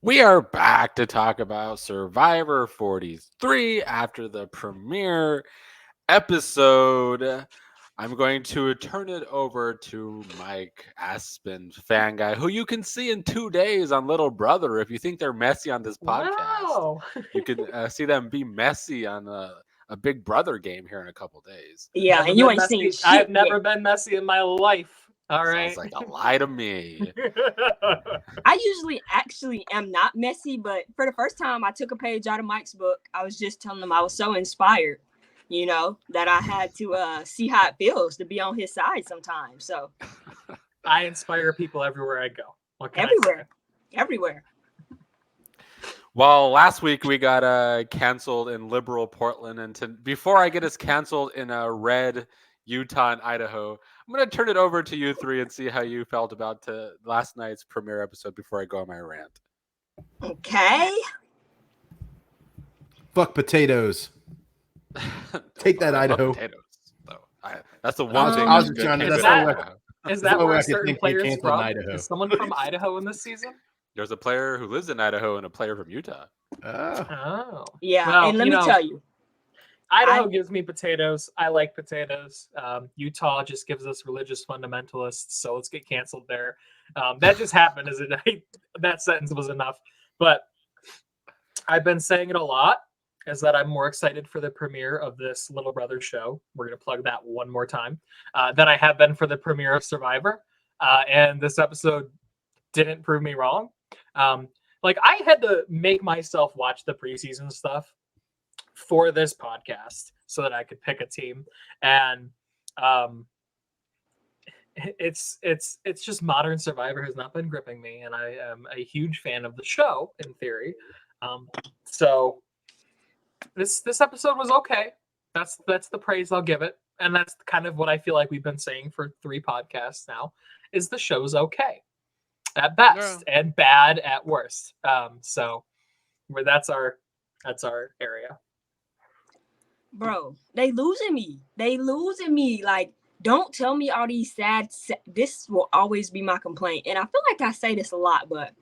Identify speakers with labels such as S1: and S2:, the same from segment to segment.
S1: We are back to talk about Survivor 43 after the premiere episode. I'm going to turn it over to Mike Aspen, fan guy, who you can see in 2 days on Little Brother. If you think they're messy on this podcast,
S2: Wow.
S1: you can see them be messy on a Big Brother game here in a couple days.
S3: Yeah,
S2: Never
S3: and you
S2: been
S3: ain't seen
S2: messy. I've
S3: shit
S2: never
S3: yet.
S2: been messy in my life. All
S1: Sounds
S2: right.
S1: like a lie to me.
S3: I usually actually am not messy, but for the first time, I took a page out of Mike's book. I was just telling him I was so inspired, that I had to see how it feels to be on his side sometimes. So
S2: I inspire people everywhere I go. What can
S3: everywhere.
S1: Well, last week we got canceled in liberal Portland, and before I get us canceled in red Utah and Idaho, I'm going to turn it over to you three and see how you felt about last night's premiere episode before I go on my rant.
S3: Okay.
S4: Fuck potatoes. Take that, Idaho.
S1: Potatoes, though. That's the one thing.
S4: I was
S1: That's
S4: just trying to.
S1: good
S4: That's
S1: about
S4: the way.
S1: Idaho.
S2: Is
S4: That's
S2: that
S4: the way
S2: where
S4: I could
S2: certain
S4: think they
S2: players
S4: canceled
S2: from?
S4: Idaho.
S2: Is someone from Idaho in this season?
S1: There's a player who lives in Idaho and a player from Utah.
S2: Oh.
S3: Yeah,
S2: Well,
S3: and let me tell you,
S2: Idaho gives me potatoes. I like potatoes. Utah just gives us religious fundamentalists, so let's get canceled there. That just happened. That sentence was enough. But I've been saying it a lot, is that I'm more excited for the premiere of this Little Brother show. We're going to plug that one more time. Than I have been for the premiere of Survivor. And this episode didn't prove me wrong. I had to make myself watch the preseason stuff for this podcast so that I could pick a team, and it's just modern Survivor has not been gripping me, and I am a huge fan of the show in theory. So this episode was okay. That's the praise I'll give it, and that's kind of what I feel like we've been saying for 3 podcasts now. Is the show's okay at best and bad at worst. So where that's our area.
S3: bro, they losing me. Like, don't tell me all these sad. This will always be my complaint, and I feel like I say this a lot, but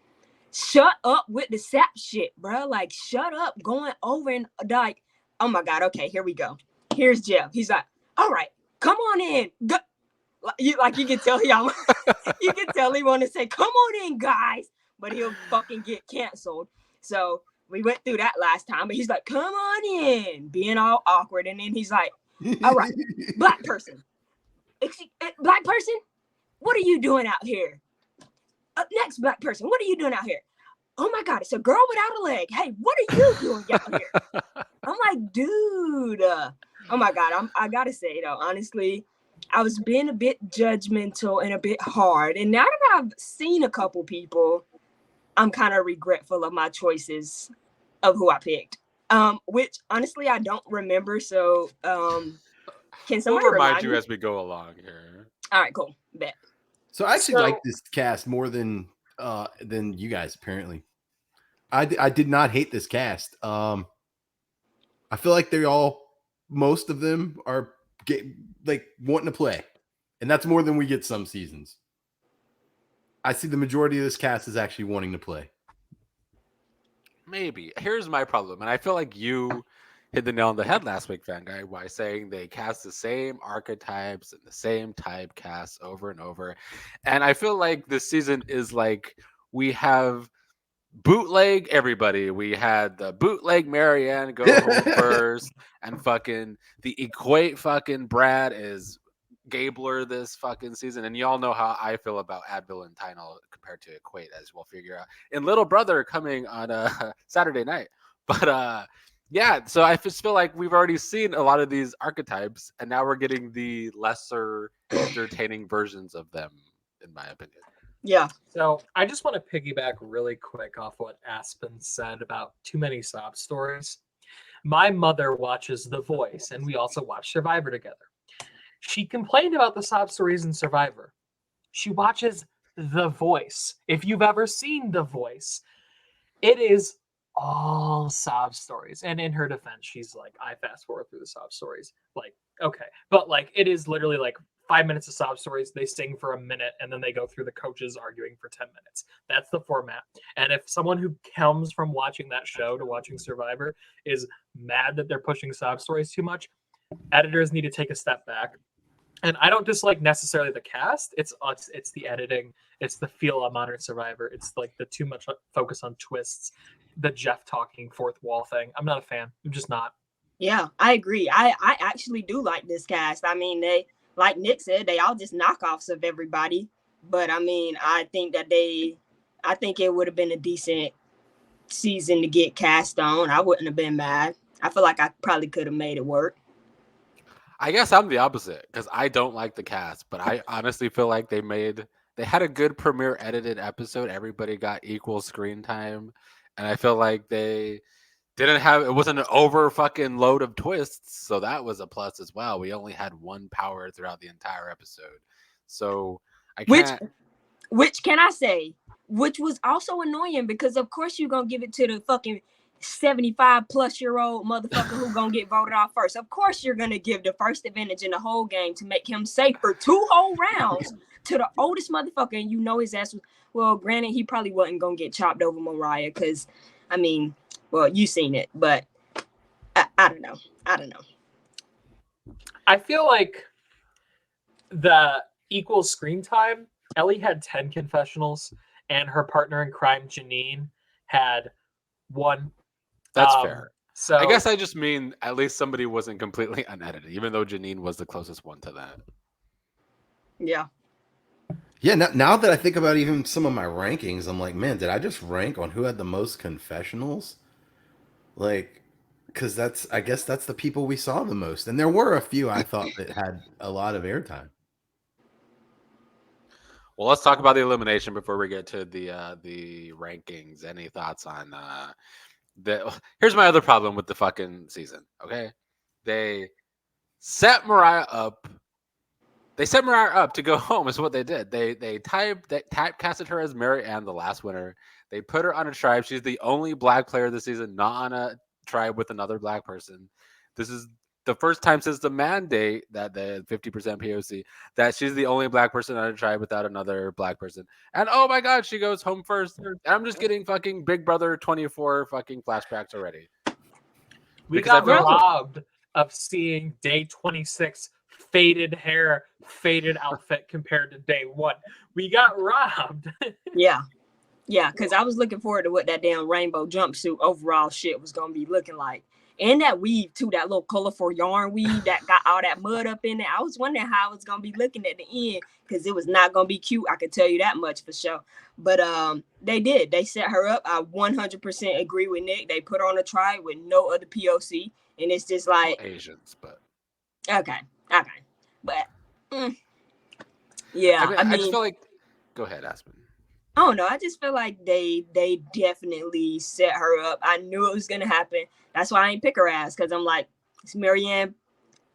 S3: shut up with the sap shit, bro. Like, shut up going over and like, oh my god. Okay, here we go. Here's Jeff. He's like, all right, come on in. Go. You can tell you can tell he want to say, come on in, guys, but he'll fucking get canceled. So we went through that last time, but he's like, come on in, being all awkward, and then he's like, all right, black person, what are you doing out here? Next black person, what are you doing out here? Oh my god, it's a girl without a leg. Hey, what are you doing out here? I'm like, dude. Oh my god, I gotta say though, honestly, I was being a bit judgmental and a bit hard. And now that I've seen a couple people, I'm kind of regretful of my choices of who I picked. Which honestly I don't remember. So can somebody
S1: we'll remind
S3: me?
S1: you as we go along here.
S3: All right, cool. Bet.
S4: So I actually like this cast more than you guys apparently. I did not hate this cast. I feel like most of them are wanting to play, and that's more than we get some seasons. I see the majority of this cast is actually wanting to play.
S1: Maybe. Here's my problem, and I feel like you hit the nail on the head last week, fan guy, by saying they cast the same archetypes and the same typecast over and over. And I feel like this season is like we have bootleg everybody. We had the bootleg Marianne go home first, and fucking the equate fucking Brad is Gabler this fucking season. And y'all know how I feel about Advil and Tylenol compared to equate, as we'll figure out in Little Brother coming on Saturday night. But yeah, so I just feel like we've already seen a lot of these archetypes, and now we're getting the lesser entertaining versions of them, in my opinion.
S3: Yeah.
S2: So I just want to piggyback really quick off what Aspen said about too many sob stories. My mother watches The Voice, and we also watch Survivor together. She complained about the sob stories in Survivor. She watches The Voice. If you've ever seen The Voice, it is all sob stories. And in her defense, she's like, I fast forward through the sob stories. Like, okay. But like, it is literally like 5 minutes of sob stories, they sing for a minute, and then they go through the coaches arguing for 10 minutes. That's the format. And if someone who comes from watching that show to watching Survivor is mad that they're pushing sob stories too much, editors need to take a step back. And I don't dislike necessarily the cast. It's the editing. It's the feel of Modern Survivor. It's like the too much focus on twists, the Jeff talking fourth wall thing. I'm not a fan. I'm just not.
S3: Yeah, I agree. I actually do like this cast. I mean, they, like Nick said, they all just knockoffs of everybody. But I mean, I think it would have been a decent season to get cast on. I wouldn't have been mad. I feel like I probably could have made it work.
S1: I guess I'm the opposite because I don't like the cast, but I honestly feel like they had a good premiere edited episode. Everybody got equal screen time, and I feel like it wasn't an over fucking load of twists, so that was a plus as well. We only had one power throughout the entire episode, so I can't.
S3: Which can I say? Which was also annoying because of course you're gonna give it to the fucking 75-plus-year-old motherfucker who gonna get voted off first. Of course you're gonna give the first advantage in the whole game to make him safe for 2 whole rounds to the oldest motherfucker, and you know his ass was, well, granted, he probably wasn't gonna get chopped over Mariah because, I mean, well, you seen it, but I don't know.
S2: I feel like the equal screen time, Ellie had 10 confessionals, and her partner in crime, Justine, had 1.
S1: That's fair.
S2: So
S1: I guess I just mean at least somebody wasn't completely unedited, even though Justine was the closest one to that.
S3: Yeah.
S4: Yeah, now that I think about even some of my rankings, I'm like, man, did I just rank on who had the most confessionals? Like, because I guess that's the people we saw the most. And there were a few I thought that had a lot of airtime.
S1: Well, let's talk about the elimination before we get to the rankings. Any thoughts on here's my other problem with the fucking season, okay? They set Mariah up. They set Mariah up to go home is what they did. They typecasted her as Mary Ann, the last winner. They put her on a tribe. She's the only black player this season not on a tribe with another black person. This is the first time since the mandate that the 50% POC that she's the only black person on a tribe without another black person. And oh my God, she goes home first. And I'm just getting fucking Big Brother 24 fucking flashbacks already.
S2: We got robbed of seeing day 26 faded hair, faded outfit compared to day 1. We got robbed.
S3: Yeah, because I was looking forward to what that damn rainbow jumpsuit overall shit was gonna be looking like. And that weave too, that little colorful yarn weave that got all that mud up in it. I was wondering how it was gonna be looking at the end because it was not gonna be cute. I could tell you that much for sure. But they did. They set her up. I 100% agree with Nick. They put her on a tribe with no other POC, and it's just like
S1: Asians, but
S3: okay, but yeah. I mean,
S1: I just feel like. Go ahead, Aspen.
S3: I don't know. I just feel like they definitely set her up. I knew it was gonna happen. That's why I ain't pick her ass because I'm like, it's Marianne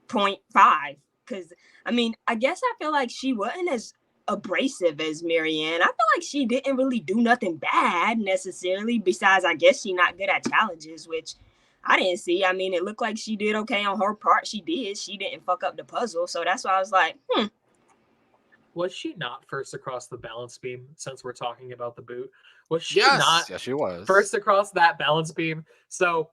S3: 0.5. Because I mean, I guess I feel like she wasn't as abrasive as Marianne. I feel like she didn't really do nothing bad necessarily. Besides, I guess she's not good at challenges, which I didn't see. I mean, it looked like she did okay on her part. She did. She didn't fuck up the puzzle. So that's why I was like,
S2: Was she not first across the balance beam since we're talking about the boot? Was she
S1: Yes,
S2: not
S1: yes, she was.
S2: first across that balance beam? So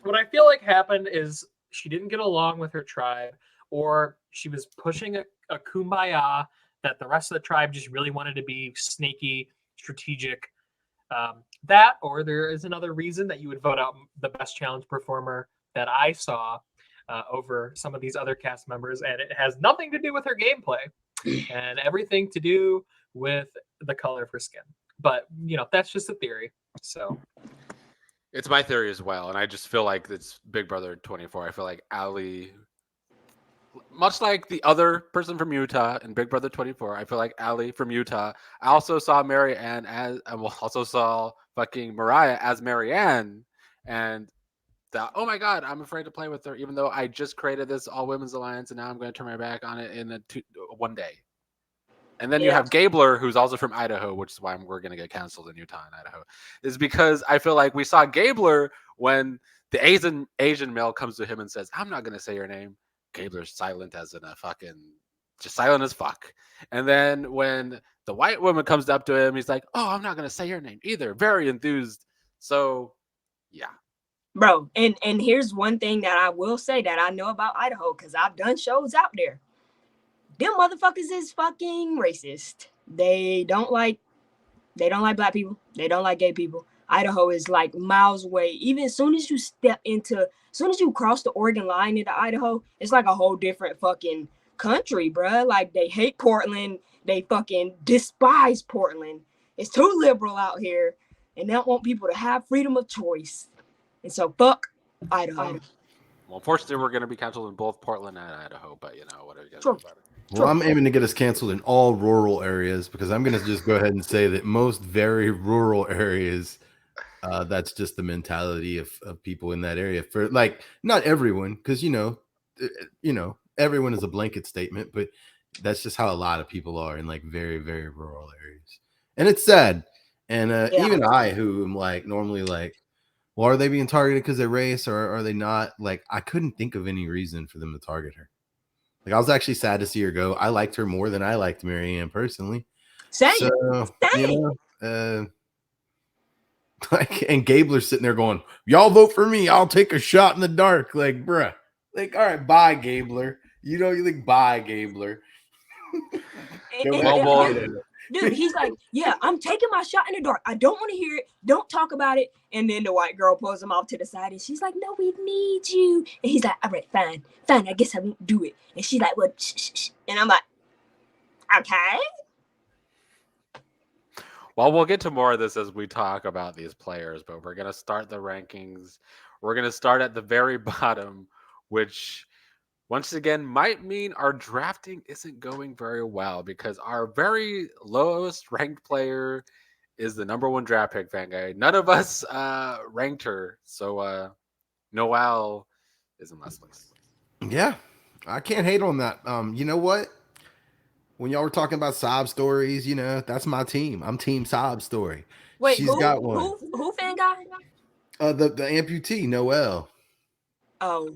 S2: what I feel like happened is she didn't get along with her tribe, or she was pushing a kumbaya that the rest of the tribe just really wanted to be sneaky, strategic. That, or there is another reason that you would vote out the best challenge performer that I saw over some of these other cast members, and it has nothing to do with her gameplay and everything to do with the color of her skin. But, you know, that's just a theory. So
S1: it's my theory as well. And I just feel like it's Big Brother 24. I feel like Ellie, much like the other person from Utah in Big Brother 24, I feel like Ellie from Utah. I also saw Mary Ann as, and also saw fucking Mariah as Mary Ann. And that, oh my God, I'm afraid to play with her, even though I just created this all women's alliance and now I'm going to turn my back on it in one day. And then you have Gabler, who's also from Idaho, which is why we're going to get canceled in Utah and Idaho, is because I feel like we saw Gabler when the Asian male comes to him and says, I'm not going to say your name. Gabler's silent as in a fucking just silent as fuck. And then when the white woman comes up to him, he's like, "Oh, I'm not gonna say your name either." Very enthused. So, yeah,
S3: Bro, and here's one thing that I will say that I know about Idaho, because I've done shows out there. Them motherfuckers is fucking racist. They don't like black people. They don't like gay people. Idaho is like miles away. Even as soon as you cross the Oregon line into Idaho, it's like a whole different fucking country, bruh. Like, they hate Portland. They fucking despise Portland. It's too liberal out here, and they don't want people to have freedom of choice. And so, fuck Idaho.
S1: Well, unfortunately, we're going to be canceled in both Portland and Idaho, but what are you going to do about it?
S4: Well, I'm aiming to get us canceled in all rural areas, because I'm going to just go ahead and say that most very rural areas, that's just the mentality of people in that area. For like, not everyone, because everyone is a blanket statement, but that's just how a lot of people are in like very, very rural areas, and it's sad. And even I, who am like normally like, well, are they being targeted because they're race, or are they not? Like, I couldn't think of any reason for them to target her. Like, I was actually sad to see her go. I liked her more than I liked Marianne personally.
S3: Same.
S4: So, like, and Gabler's sitting there going, "Y'all vote for me, I'll take a shot in the dark." Like, bruh. Like, all right, bye, Gabler. You think bye, Gabler.
S3: Dude, he's like, "Yeah, I'm taking my shot in the dark. I don't want to hear it. Don't talk about it." And then the white girl pulls him off to the side, and she's like, "No, we need you." And he's like, "All right, fine. I guess I won't do it." And she's like, "Well, shh." And I'm like, "Okay."
S1: Well, we'll get to more of this as we talk about these players, but we're going to start the rankings. We're going to start at the very bottom, which once again might mean our drafting isn't going very well, because our very lowest ranked player is the number 1 draft pick, Van Guy. None of us ranked her, so Noelle is in last place.
S4: Yeah, I can't hate on that. You know what? When y'all were talking about sob stories, that's my team. I'm team sob story.
S3: Wait,
S4: she's got one.
S3: Who Fan Guy?
S4: The amputee, Noelle.
S3: Oh.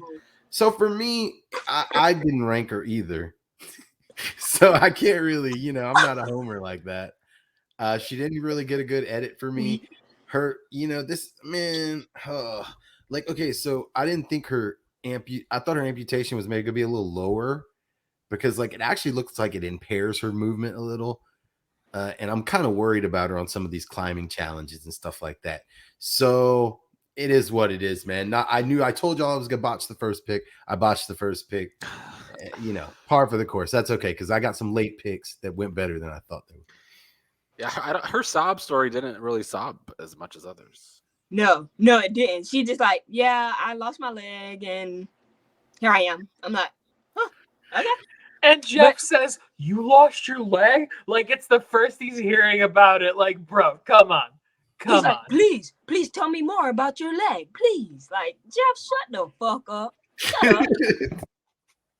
S4: So for me, I didn't rank her either. So I can't really, I'm not a homer like that. She didn't really get a good edit for me. Her, this man, like, okay, so I didn't think I thought her amputation was maybe gonna be a little lower, because like it actually looks like it impairs her movement a little. And I'm kind of worried about her on some of these climbing challenges and stuff like that. So it is what it is, man. I told y'all I was gonna botch the first pick. I botched the first pick. Par for the course. That's okay, because I got some late picks that went better than I thought they would.
S1: Yeah, her sob story didn't really sob as much as others.
S3: No, it didn't. She just like, "Yeah, I lost my leg, and here I am." I'm like, "Huh, okay."
S2: And Jeff says, "You lost your leg?" Like, it's the first he's hearing about it. Like, bro, come on.
S3: He's like, please tell me more about your leg, please. Like, Jeff, shut the fuck up. Shut up.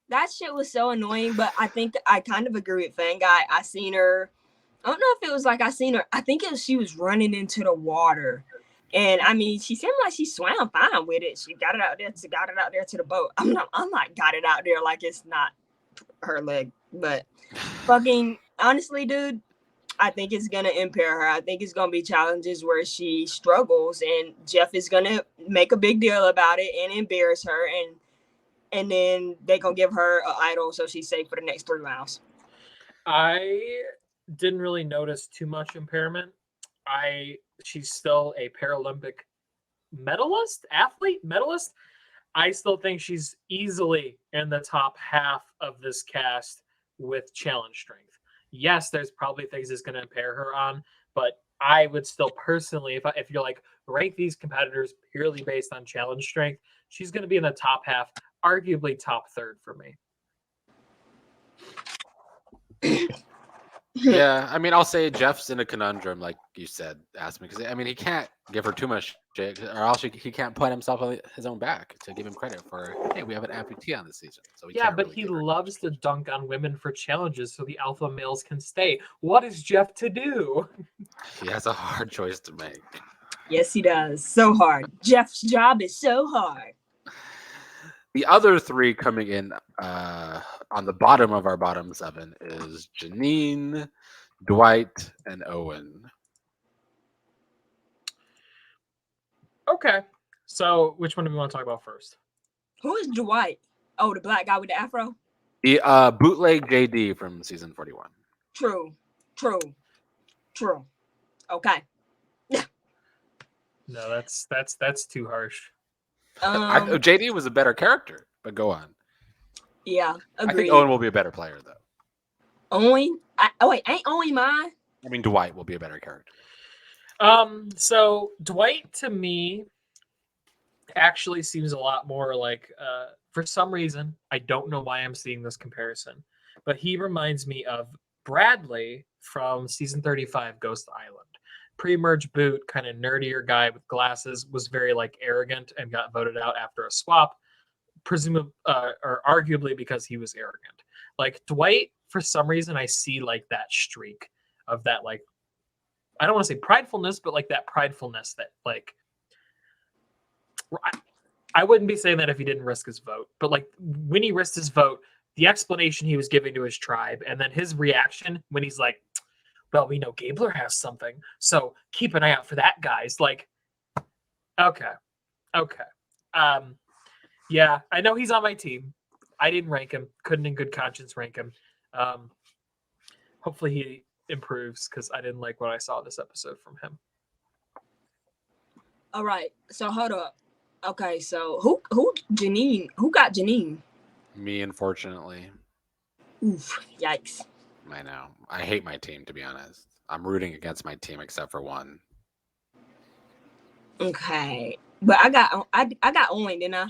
S3: That shit was so annoying, but I think I kind of agree with Fan Guy. I seen her. I don't know if it was like I seen her. I think she was running into the water. And I mean, she seemed like she swam fine with it. She got it out there to the boat. I'm like, got it out there like it's not her leg. But fucking honestly, dude, I think it's gonna impair her. I think it's gonna be challenges where she struggles, and Jeff is gonna make a big deal about it and embarrass her, and then they gonna give her an idol so she's safe for the next 3 miles.
S2: I didn't really notice too much impairment. She's still a Paralympic medalist. I still think she's easily in the top half of this cast with challenge strength. Yes, there's probably things that's going to impair her on, but I would still personally, if you're like, rank these competitors purely based on challenge strength, she's going to be in the top half, arguably top third for me.
S1: Yeah, I mean, I'll say Jeff's in a conundrum, like you said, ask me, because I mean, he can't give her too much shit, or else he can't put himself on his own back to give him credit for, hey, we have an amputee on this season. So
S2: he loves to dunk on women for challenges so the alpha males can stay. What is Jeff to do?
S1: He has a hard choice to make.
S3: Yes, he does. So hard. Jeff's job is so hard.
S1: The other 3 coming in on the bottom of our bottom 7 is Janine, Dwight, and Owen.
S2: Okay. So, which one do we want to talk about first?
S3: Who is Dwight? Oh, the black guy with the afro?
S1: The bootleg JD from season 41.
S3: True. Okay.
S2: No, that's too harsh.
S1: JD was a better character, but go on.
S3: Yeah, agreed.
S1: I think Owen will be a better player, though.
S3: Owen? Wait, ain't Owen mine?
S1: I mean, Dwight will be a better character.
S2: So Dwight to me actually seems a lot more like, for some reason, I don't know why I'm seeing this comparison, but he reminds me of Bradley from season 35 Ghost Island. Pre-merge boot, kind of nerdier guy with glasses, was very like arrogant and got voted out after a swap, presumably or arguably because he was arrogant. Like Dwight, for some reason, I see like that streak of that, like, I don't want to say pridefulness, but like that pridefulness that like, I wouldn't be saying that if he didn't risk his vote, but like when he risked his vote, the explanation he was giving to his tribe, and then his reaction when he's like, well, we know Gabler has something, so keep an eye out for that, guys. Like, okay. Yeah, I know he's on my team. I didn't rank him. Couldn't in good conscience rank him. Hopefully he improves, because I didn't like what I saw this episode from him.
S3: All right, so hold up. Okay, so who Janine? Who got Janine?
S1: Me, unfortunately.
S3: Oof, yikes.
S1: I know. I hate my team, to be honest. I'm rooting against my team except for one.
S3: Okay, but I got Owen, didn't I?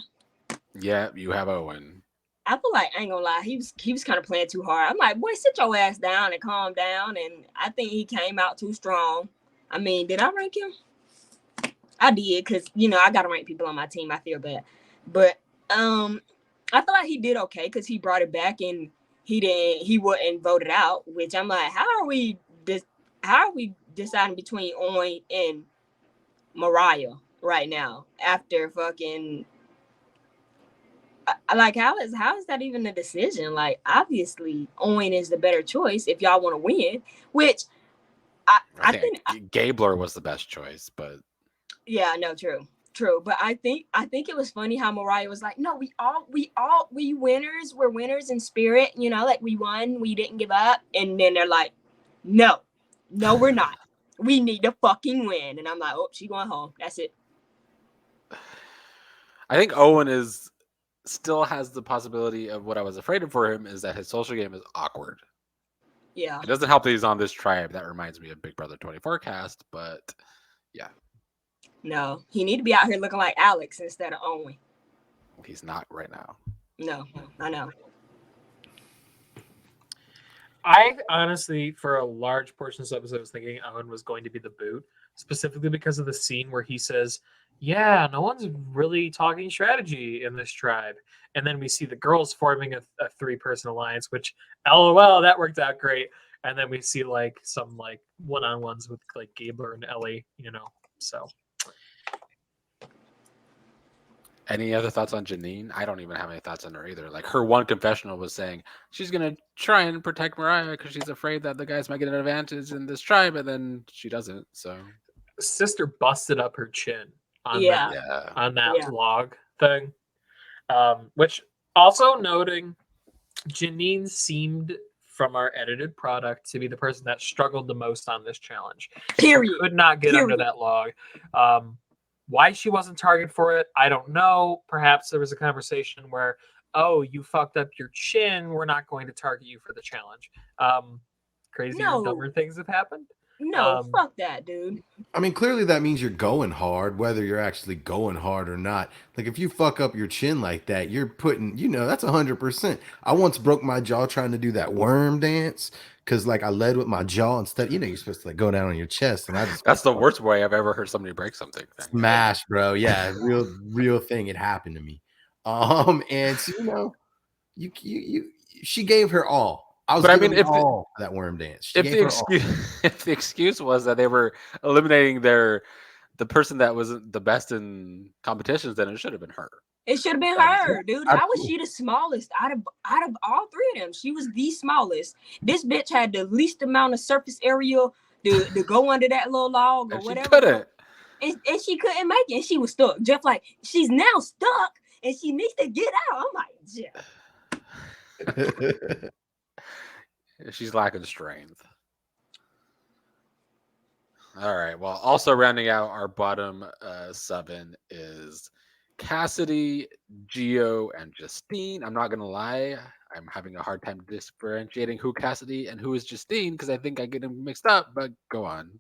S1: Yeah, you have Owen.
S3: I feel like, I ain't gonna lie, he was kind of playing too hard. I'm like, boy, sit your ass down and calm down. And I think he came out too strong. I mean, did I rank him? I did, because I gotta rank people on my team. I feel bad, but I feel like he did okay because he brought it back and he wasn't voted out. Which I'm like, how are we deciding between Owen and Mariah right now after fucking? Like, how is that even a decision? Like, obviously Owen is the better choice if y'all want to win. Which I think
S1: Gabler was the best choice, but.
S3: Yeah, no, true. But I think it was funny how Mariah was like, no, we winners. We're winners in spirit. Like, we won. We didn't give up. And then they're like, no, we're not. We need to fucking win. And I'm like, oh, she going home. That's it.
S1: I think Owen still has the possibility of what I was afraid of for him is that his social game is awkward.
S3: Yeah.
S1: It doesn't help that he's on this tribe. That reminds me of Big Brother 24 cast, but yeah.
S3: No, he need to be out here looking like Alex instead of Owen.
S1: He's not right now.
S3: No, I know.
S2: I honestly, for a large portion of this episode, was thinking Owen was going to be the boot, specifically because of the scene where he says, yeah, no one's really talking strategy in this tribe. And then we see the girls forming a 3-person alliance, which, LOL, that worked out great. And then we see like some like one-on-ones with like Gabler and Ellie, so.
S1: Any other thoughts on Janine? I don't even have any thoughts on her either. Like, her one confessional was saying she's going to try and protect Mariah because she's afraid that the guys might get an advantage in this tribe, and then she doesn't. So,
S2: sister busted up her chin on that vlog thing. Which, also noting, Janine seemed, from our edited product, to be the person that struggled the most on this challenge.
S3: Period.
S2: Could not get under that log. Why she wasn't targeted for it, I don't know. Perhaps there was a conversation where, oh, you fucked up your chin, we're not going to target you for the challenge. Crazier and dumber things have happened.
S3: No, fuck that, dude.
S4: I mean, clearly that means you're going hard, whether you're actually going hard or not. Like, if you fuck up your chin like that, you're putting, that's 100%. I once broke my jaw trying to do that worm dance because, like, I led with my jaw instead. You're supposed to, like, go down on your chest, and I just
S1: that's the worst way I've ever heard somebody break something.
S4: Smash, bro. Yeah, real thing. It happened to me. And so, she gave her all. If that worm dance,
S1: if the excuse was that they were eliminating the person that wasn't the best in competitions, then it should have been her.
S3: It should have been her, dude. How was she the smallest out of all three of them? She was the smallest. This bitch had the least amount of surface area to go under that little log or
S1: And
S3: whatever.
S1: She couldn't.
S3: And she couldn't make it. And she was stuck. Just like she's now stuck and she needs to get out. I'm like, Jeff.
S1: She's lacking strength. All right. Well, also rounding out our bottom 7 is Cassidy, Gio, and Justine. I'm not gonna lie, I'm having a hard time differentiating who Cassidy and who is Justine because I think I get them mixed up. But go on.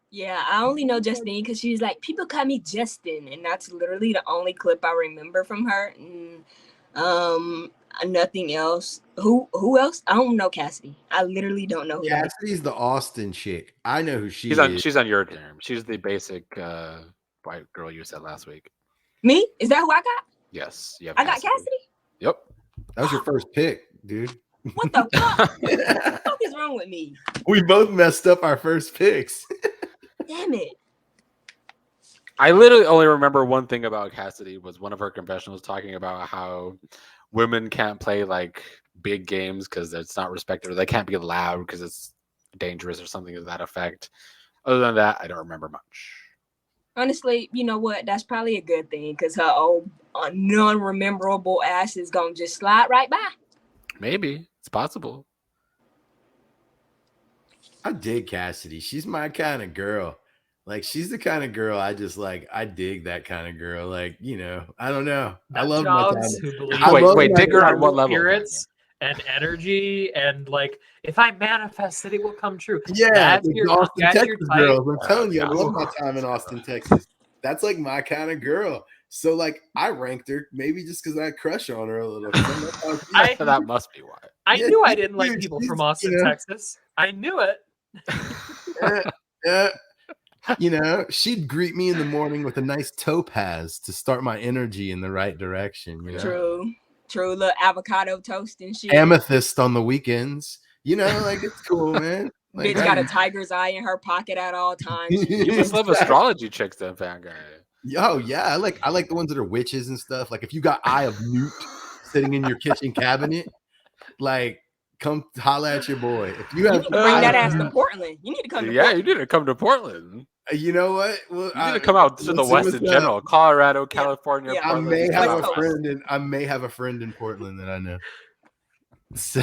S3: Yeah, I only know Justine because she's like, people call me Justin, and that's literally the only clip I remember from her. Nothing else. Who else? I don't know Cassidy. I literally don't know.
S4: Cassidy's the Austin chick. I know who she is.
S1: She's on your term. She's the basic white girl you said last week.
S3: Me? Is that who I got?
S1: Yes.
S3: I got Cassidy?
S1: Yep.
S4: That was your first pick, dude.
S3: What the fuck? What the fuck is wrong with me?
S4: We both messed up our first picks.
S3: Damn it.
S1: I literally only remember one thing about Cassidy was one of her confessionals talking about how women can't play like big games because it's not respected, or they can't be loud because it's dangerous or something to that effect. Other than that, I don't remember much.
S3: Honestly, you know what? That's probably a good thing because her old non-rememberable ass is gonna just slide right by.
S1: Maybe it's possible.
S4: I dig Cassidy. She's my kind of girl. Like, she's the kind of girl I just like. I dig that kind of girl. Like, you know, I don't know. I love my time.
S1: Wait, dig her on what level?
S2: Spirits and energy, and like, if I manifest it, it will come true.
S4: Yeah,
S2: that's
S4: Austin, Texas girls. I'm telling you, I
S1: God.
S4: love my time in Austin, Texas. That's like my kind of girl. So, like, I ranked her maybe just because I had a crush on her a little.
S1: That must be why.
S2: I knew I didn't like people from Austin, Texas. I knew it.
S4: Yeah. You know, she'd greet me in the morning with a nice topaz to start my energy in the right direction. You know?
S3: True. Little avocado toast and shit.
S4: Amethyst on the weekends. You know, like, it's cool, man. Like,
S3: Bitch got a tiger's eye in her pocket at all times.
S1: You must love astrology chicks, then, fan guy.
S4: Oh yeah, I like the ones that are witches and stuff. Like, if you got Eye of Newt sitting in your kitchen cabinet, like, come holla at your boy. If you have,
S3: you need to bring that ass to Portland. You need to come to Portland.
S1: You need to come to Portland.
S4: You know what? Well,
S1: you need to come out to the West in general. Colorado, California.
S3: Yeah.
S1: Portland,
S4: I may have a friend in Portland that I know. So.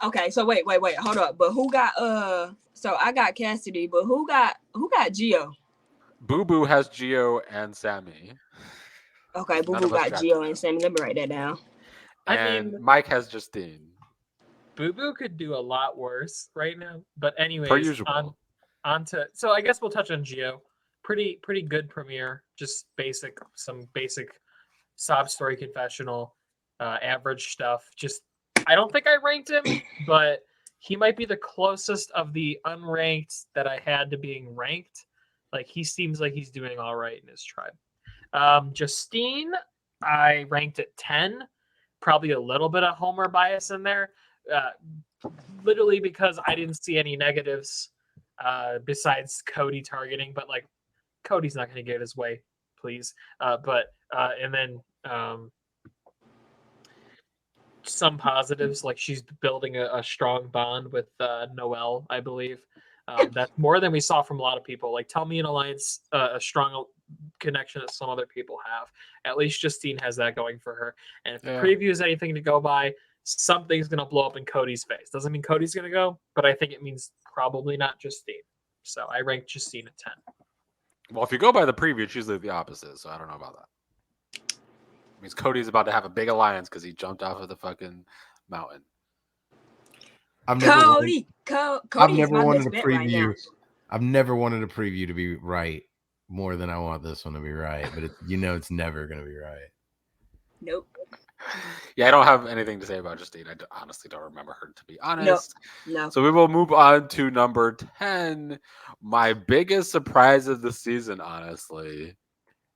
S3: Okay, so wait, hold up. But who got so I got Cassidy, but who got Gio?
S1: Boo Boo has Gio and Sammy.
S3: Okay, Boo Boo got Gio and Sammy. Let me write that down.
S1: And Mike has Justine.
S2: Boo Boo could do a lot worse right now. But anyways,
S1: per usual.
S2: On to, so I guess we'll touch on Gio. Pretty good premiere. Just some basic sob story confessional, average stuff. Just, I don't think I ranked him, but he might be the closest of the unranked that I had to being ranked. Like, he seems like he's doing all right in his tribe. Justine, I ranked at 10. Probably a little bit of Homer bias in there. Literally because I didn't see any negatives besides Cody targeting, but like, Cody's not going to get his way, please. And then some positives, like she's building a strong bond with Noelle, I believe. That's more than we saw from a lot of people. Like, tell me an alliance, a strong connection that some other people have. At least Justine has that going for her. And if the preview is anything to go by, something's going to blow up in Cody's face. Doesn't mean Cody's going to go, but I think it means probably not Justine. So I ranked Justine at 10.
S1: Well, if you go by the preview, it's usually the opposite, so I don't know about that. It means Cody's about to have a big alliance because he jumped off of the fucking mountain.
S4: I've never wanted a
S3: preview.
S4: Right, I've never wanted a preview to be right more than I want this one to be right, but it's never going to be right.
S3: Nope.
S1: Yeah, I don't have anything to say about Justine. I honestly don't remember her, to be honest.
S3: No.
S1: So we will move on to number 10. My biggest surprise of the season, honestly.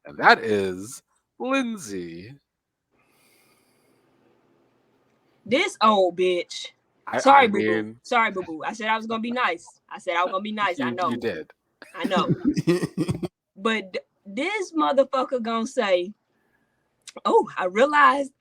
S1: And that is Lindsay.
S3: This old bitch. Sorry, Boo Boo. I said I was going to be nice. I know.
S1: You did.
S3: I know. But this motherfucker gonna say, "Oh, I realized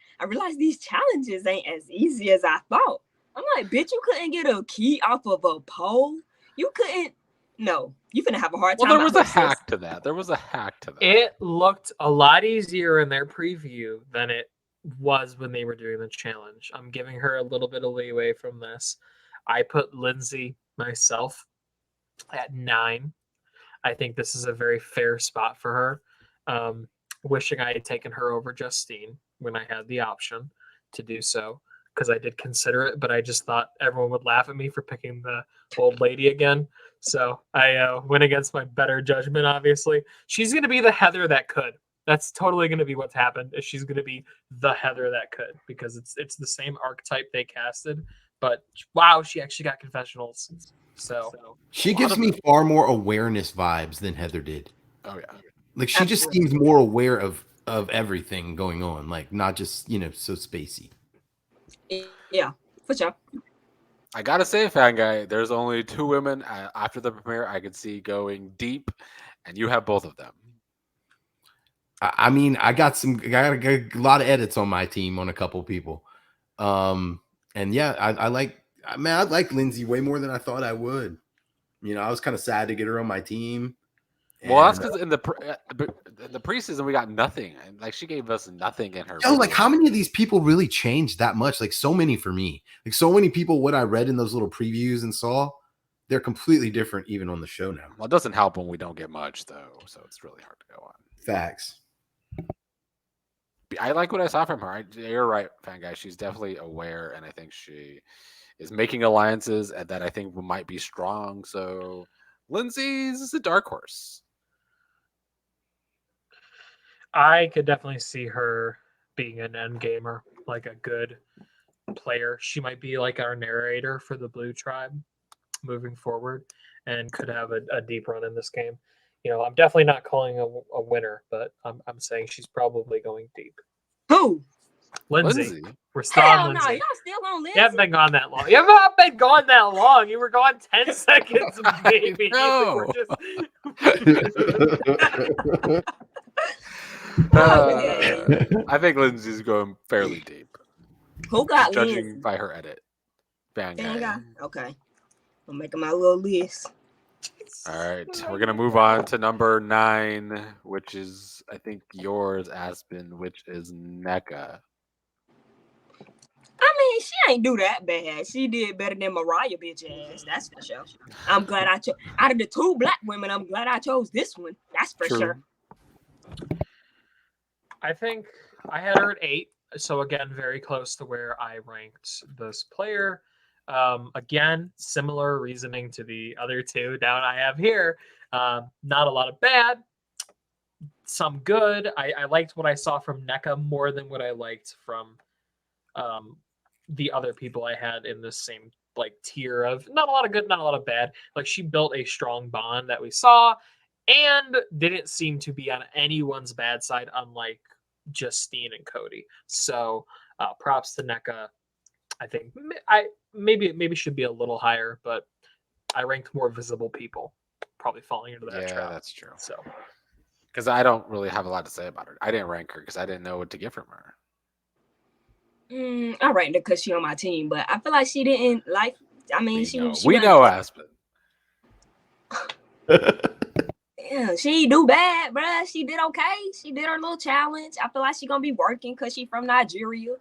S3: these challenges ain't as easy as I thought." I'm like, "Bitch, you couldn't get a key off of a pole. You couldn't. No, you finna have a hard time."
S1: Well, there was a
S3: out here, sis.
S1: hack to that. There was a hack to that.
S2: It looked a lot easier in their preview than it was when they were doing the challenge. I'm giving her a little bit of leeway from this. I put Lindsay myself at 9. I think this is a very fair spot for her. Wishing I had taken her over Justine when I had the option to do so, because I did consider it, but I just thought everyone would laugh at me for picking the old lady again. So I went against my better judgment, obviously. She's going to be the Heather that could. That's totally going to be what's happened. Is she's going to be the Heather that could, because it's the same archetype they casted. But wow, she actually got confessionals. So
S4: she gives me far more awareness vibes than Heather did.
S1: Oh yeah.
S4: Like she just seems more aware of everything going on, like not just, so spacey.
S3: Yeah, for sure.
S1: I gotta say, fan guy, there's only 2 women after the premiere I could see going deep, and you have both of them.
S4: I mean, I got a lot of edits on my team on a couple people. And yeah, I like Lindsay way more than I thought I would. I was kind of sad to get her on my team.
S1: Well, that's because in the preseason we got nothing, and like she gave us nothing in her.
S4: Like how many of these people really changed that much? Like so many for me. Like so many people. What I read in those little previews and saw, they're completely different even on the show now.
S1: Well, it doesn't help when we don't get much though, so it's really hard to go on.
S4: Facts.
S1: I like what I saw from her. You're right, fan guy. She's definitely aware, and I think she is making alliances that I think might be strong. So Lindsay's a dark horse.
S2: I could definitely see her being an end gamer, like a good player. She might be like our narrator for the Blue Tribe moving forward, and could have a deep run in this game. I'm definitely not calling a winner, but I'm saying she's probably going deep.
S3: Who?
S2: Lindsay. We're still
S3: Hell
S2: on
S3: no,
S2: Lindsay.
S3: y'all still on Lindsay.
S2: You haven't been gone that long. You haven't been gone that long. You were gone 10 seconds, baby.
S1: No. I think Lindsay's going fairly deep.
S3: Who got
S1: judging
S3: Lindsay?
S1: by her edit? Fan guy.
S3: Okay. I'm making my little list.
S1: All right, we're gonna move on to number 9, which is I think yours, Aspen, which is NECA.
S3: I mean, she ain't do that bad. She did better than Mariah, bitch ass. That's for sure. I'm glad I chose. Out of the 2 black women, I'm glad I chose this one. That's for sure.
S2: I think I had her at 8. So again, very close to where I ranked this player. Again, similar reasoning to the other 2 down I have here. Not a lot of bad, some good. I liked what I saw from NECA more than what I liked from the other people I had in this same tier of not a lot of good, not a lot of bad. Like she built a strong bond that we saw and didn't seem to be on anyone's bad side, unlike Justine and Cody. So props to NECA. I think maybe should be a little higher, but I ranked more visible people probably falling into that trap.
S1: Yeah, that's true.
S2: So
S1: because I don't really have a lot to say about her. I didn't rank her because I didn't know what to get from her.
S3: I ranked her because she on my team, but I feel like she didn't like. I mean,
S1: we know Aspen.
S3: Yeah, she do bad, bruh. She did okay. She did her little challenge. I feel like she gonna be working because she from Nigeria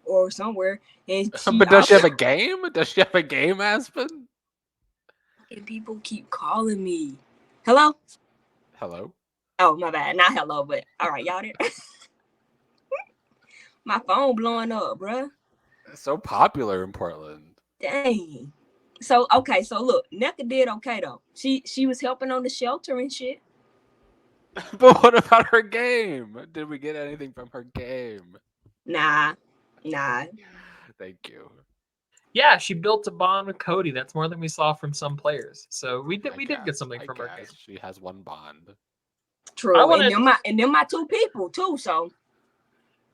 S3: or somewhere. And
S1: but does she have a game? Does she have a game, Aspen?
S3: And people keep calling me. Hello?
S1: Hello?
S3: Oh, my bad. Not hello, but all right, y'all there. My phone blowing up, bruh.
S1: It's so popular in Portland.
S3: Dang. So look, NECA did okay though. She was helping on the shelter and shit.
S1: But what about her game? Did we get anything from her game?
S3: Nah.
S1: Thank you.
S2: Yeah, she built a bond with Cody. That's more than we saw from some players. So we did get something from her game.
S1: She has one bond.
S3: True. And then my 2 people too. So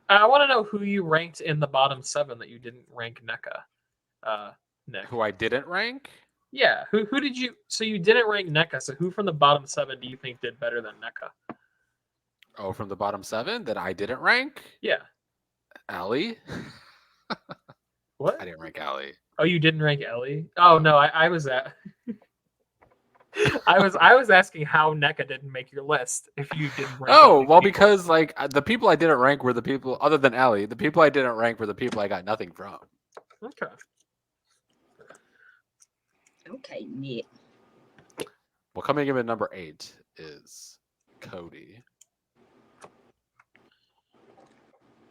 S2: I want to know who you ranked in the bottom 7 that you didn't rank NECA. Nick.
S1: Who I didn't rank?
S2: Yeah. Who did you? So you didn't rank NECA. So who from the bottom 7 do you think did better than NECA?
S1: Oh, from the bottom 7 that I didn't rank?
S2: Yeah.
S1: Ellie?
S2: What?
S1: I didn't rank Ellie.
S2: Oh, you didn't rank Ellie? Oh no, I was at. I was asking how NECA didn't make your list if you didn't rank.
S1: Oh, well, because like the people I didn't rank were the people other than Ellie. The people I didn't rank were the people I got nothing from.
S2: Okay.
S3: Okay, yeah.
S1: Well, coming in at number 8 is Cody.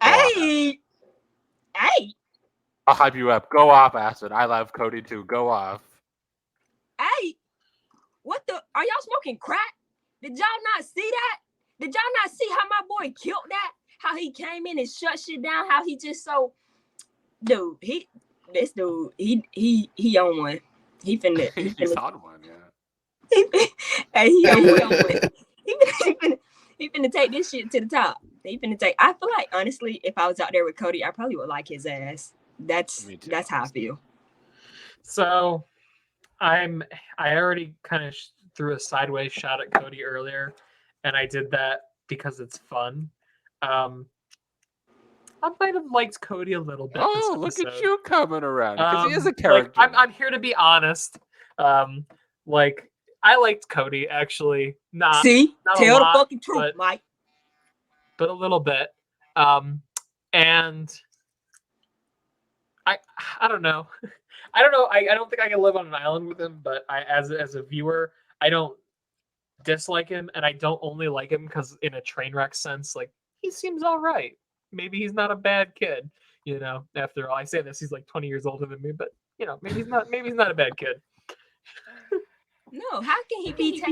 S3: Hey, hey,
S1: I'll hype you up. Go off, Aspen. I love Cody too. Go off.
S3: hey. What the? Are y'all smoking crack? Did y'all not see that? Did y'all not see how my boy killed that? How he came in and shut shit down? How he just so, dude. This dude. He on one. He finna.
S1: He's on one, yeah.
S3: Hey, he on one. He finna take this shit to the top. He finna take. I feel like honestly, if I was out there with Cody, I probably would like his ass. That's how I feel.
S2: So, I already kind of threw a sideways shot at Cody earlier, and I did that because it's fun. I might have liked Cody a little bit.
S1: Oh, look at you coming around because he is a character.
S2: Like, I'm here to be honest. Like I liked Cody actually. Not
S3: tell the fucking truth, Mike.
S2: But a little bit. And I don't know. I don't know. I don't think I can live on an island with him, but as a viewer, I don't dislike him, and I don't only like him because in a train wreck sense, like he seems all right. Maybe he's not a bad kid, you know. After all, I say this, he's like 20 years older than me, but you know, maybe he's not a bad kid.
S3: No, how can he be?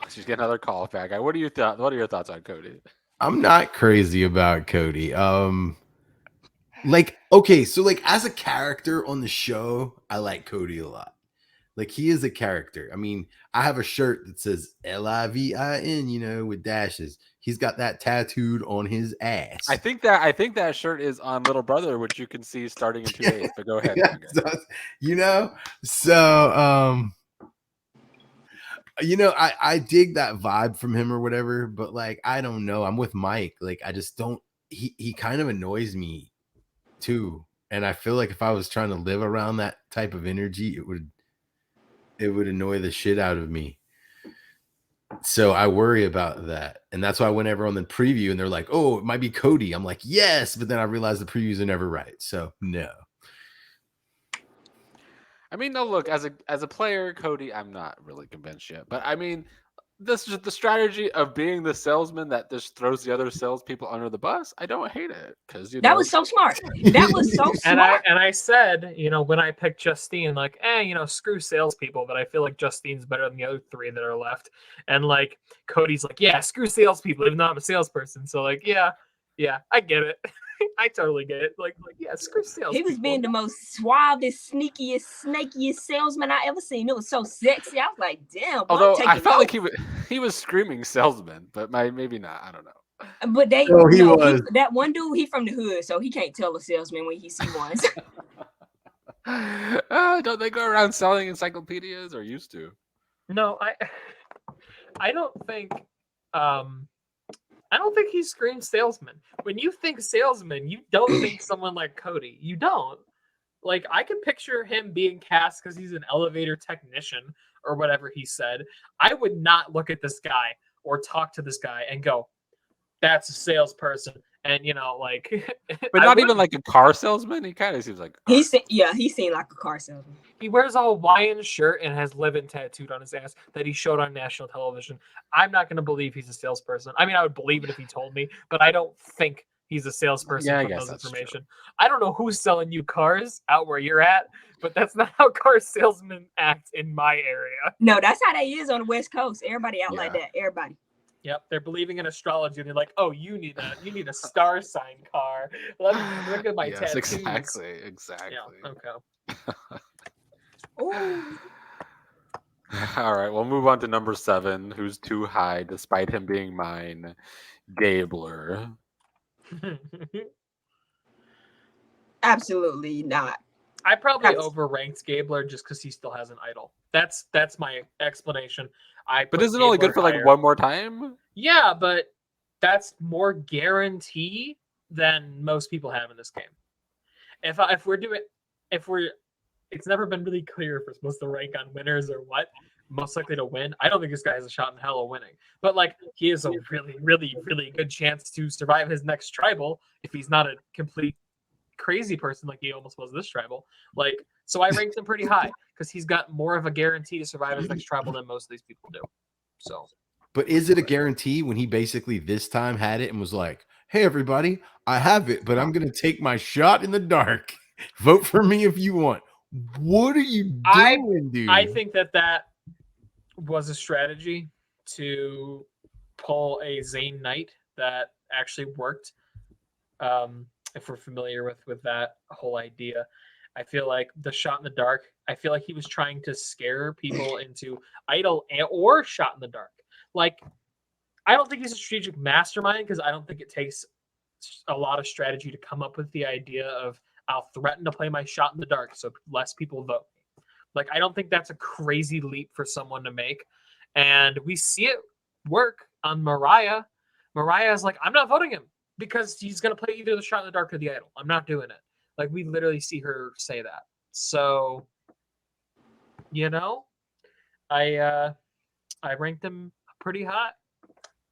S1: She's getting another call back. What are your thoughts on Cody?
S4: I'm not crazy about Cody. Like, okay, so like as a character on the show, I like Cody a lot. Like he is a character. I mean, I have a shirt that says LIVIN, you know, with dashes. He's got that tattooed on his ass.
S1: I think that shirt is on Little Brother, which you can see starting in 2 days. But go ahead.
S4: Yeah, you know, so you know, I dig that vibe from him or whatever, but like I don't know. I'm with Mike. Like I just don't. He kind of annoys me too, and I feel like if I was trying to live around that type of energy, it would annoy the shit out of me. So I worry about that. And that's why whenever on the preview and they're like, oh, it might be Cody, I'm like, yes, but then I realize the previews are never right. So no.
S1: I mean, no, look, as a player, Cody, I'm not really convinced yet. But I mean, this is the strategy of being the salesman that just throws the other salespeople under the bus. I don't hate it because
S3: that was so smart. That was so smart.
S2: And I said, you know, when I picked Justine, like, you know, screw salespeople, but I feel like Justine's better than the other 3 that are left. And like Cody's like, yeah, screw salespeople, even though I'm a salesperson. So like, yeah, I get it. I totally get it. Like, yeah, screw sales.
S3: He was being the most suavest, sneakiest, snakiest salesman I ever seen. It was so sexy. I was like, damn.
S1: Although I felt like he was screaming salesman, but maybe not. I don't know.
S3: But that one dude. He from the hood, so he can't tell a salesman when he see one.
S1: Don't they go around selling encyclopedias or used to?
S2: No, I don't think. I don't think he screams salesman. When you think salesman, you don't think someone like Cody. You don't. Like, I can picture him being cast because he's an elevator technician or whatever he said. I would not look at this guy or talk to this guy and go, that's a salesperson. And, you know, like...
S1: But not even like a car salesman? He kind of seems like
S3: he seemed like a car salesman.
S2: He wears a Hawaiian shirt and has Livin' tattooed on his ass that he showed on national television. I'm not going to believe he's a salesperson. I mean, I would believe it if he told me, but I don't think he's a salesperson from those information. True. I don't know who's selling you cars out where you're at, but that's not how car salesmen act in my area.
S3: No, that's how they is on the West Coast. Everybody out like that. Everybody.
S2: Yep, they're believing in astrology, and they're like, "Oh, you need a star sign car. Look at my tattoos."
S1: Exactly.
S2: Yeah, okay.
S1: All right, we'll move on to number 7, who's too high, despite him being mine, Gabler.
S3: Absolutely not.
S2: I probably overranked Gabler just because he still has an idol. That's my explanation.
S1: But isn't it only good for like one more time?
S2: Yeah, but that's more guarantee than most people have in this game. If it's never been really clear if we're supposed to rank on winners or what. Most likely to win. I don't think this guy has a shot in hell of winning, but like he has a really, really, really good chance to survive his next tribal if he's not a complete crazy person like he almost was this tribal. Like, so I ranked him pretty high because he's got more of a guarantee to survive his next tribal than most of these people do. So,
S4: but is it a guarantee when he basically this time had it and was like, "Hey, everybody, I have it, but I'm going to take my shot in the dark. Vote for me if you want." What are you doing, dude?
S2: I think that was a strategy to pull a Zane Knight that actually worked. If we're familiar with that whole idea, I feel like the shot in the dark. I feel like he was trying to scare people into idol or shot in the dark. Like, I don't think he's a strategic mastermind because I don't think it takes a lot of strategy to come up with the idea of I'll threaten to play my shot in the dark so less people vote. Like, I don't think that's a crazy leap for someone to make. And we see it work on Mariah. Mariah is like, I'm not voting him because he's going to play either the shot in the dark or the idol. I'm not doing it. Like, we literally see her say that. So, you know, I ranked him pretty high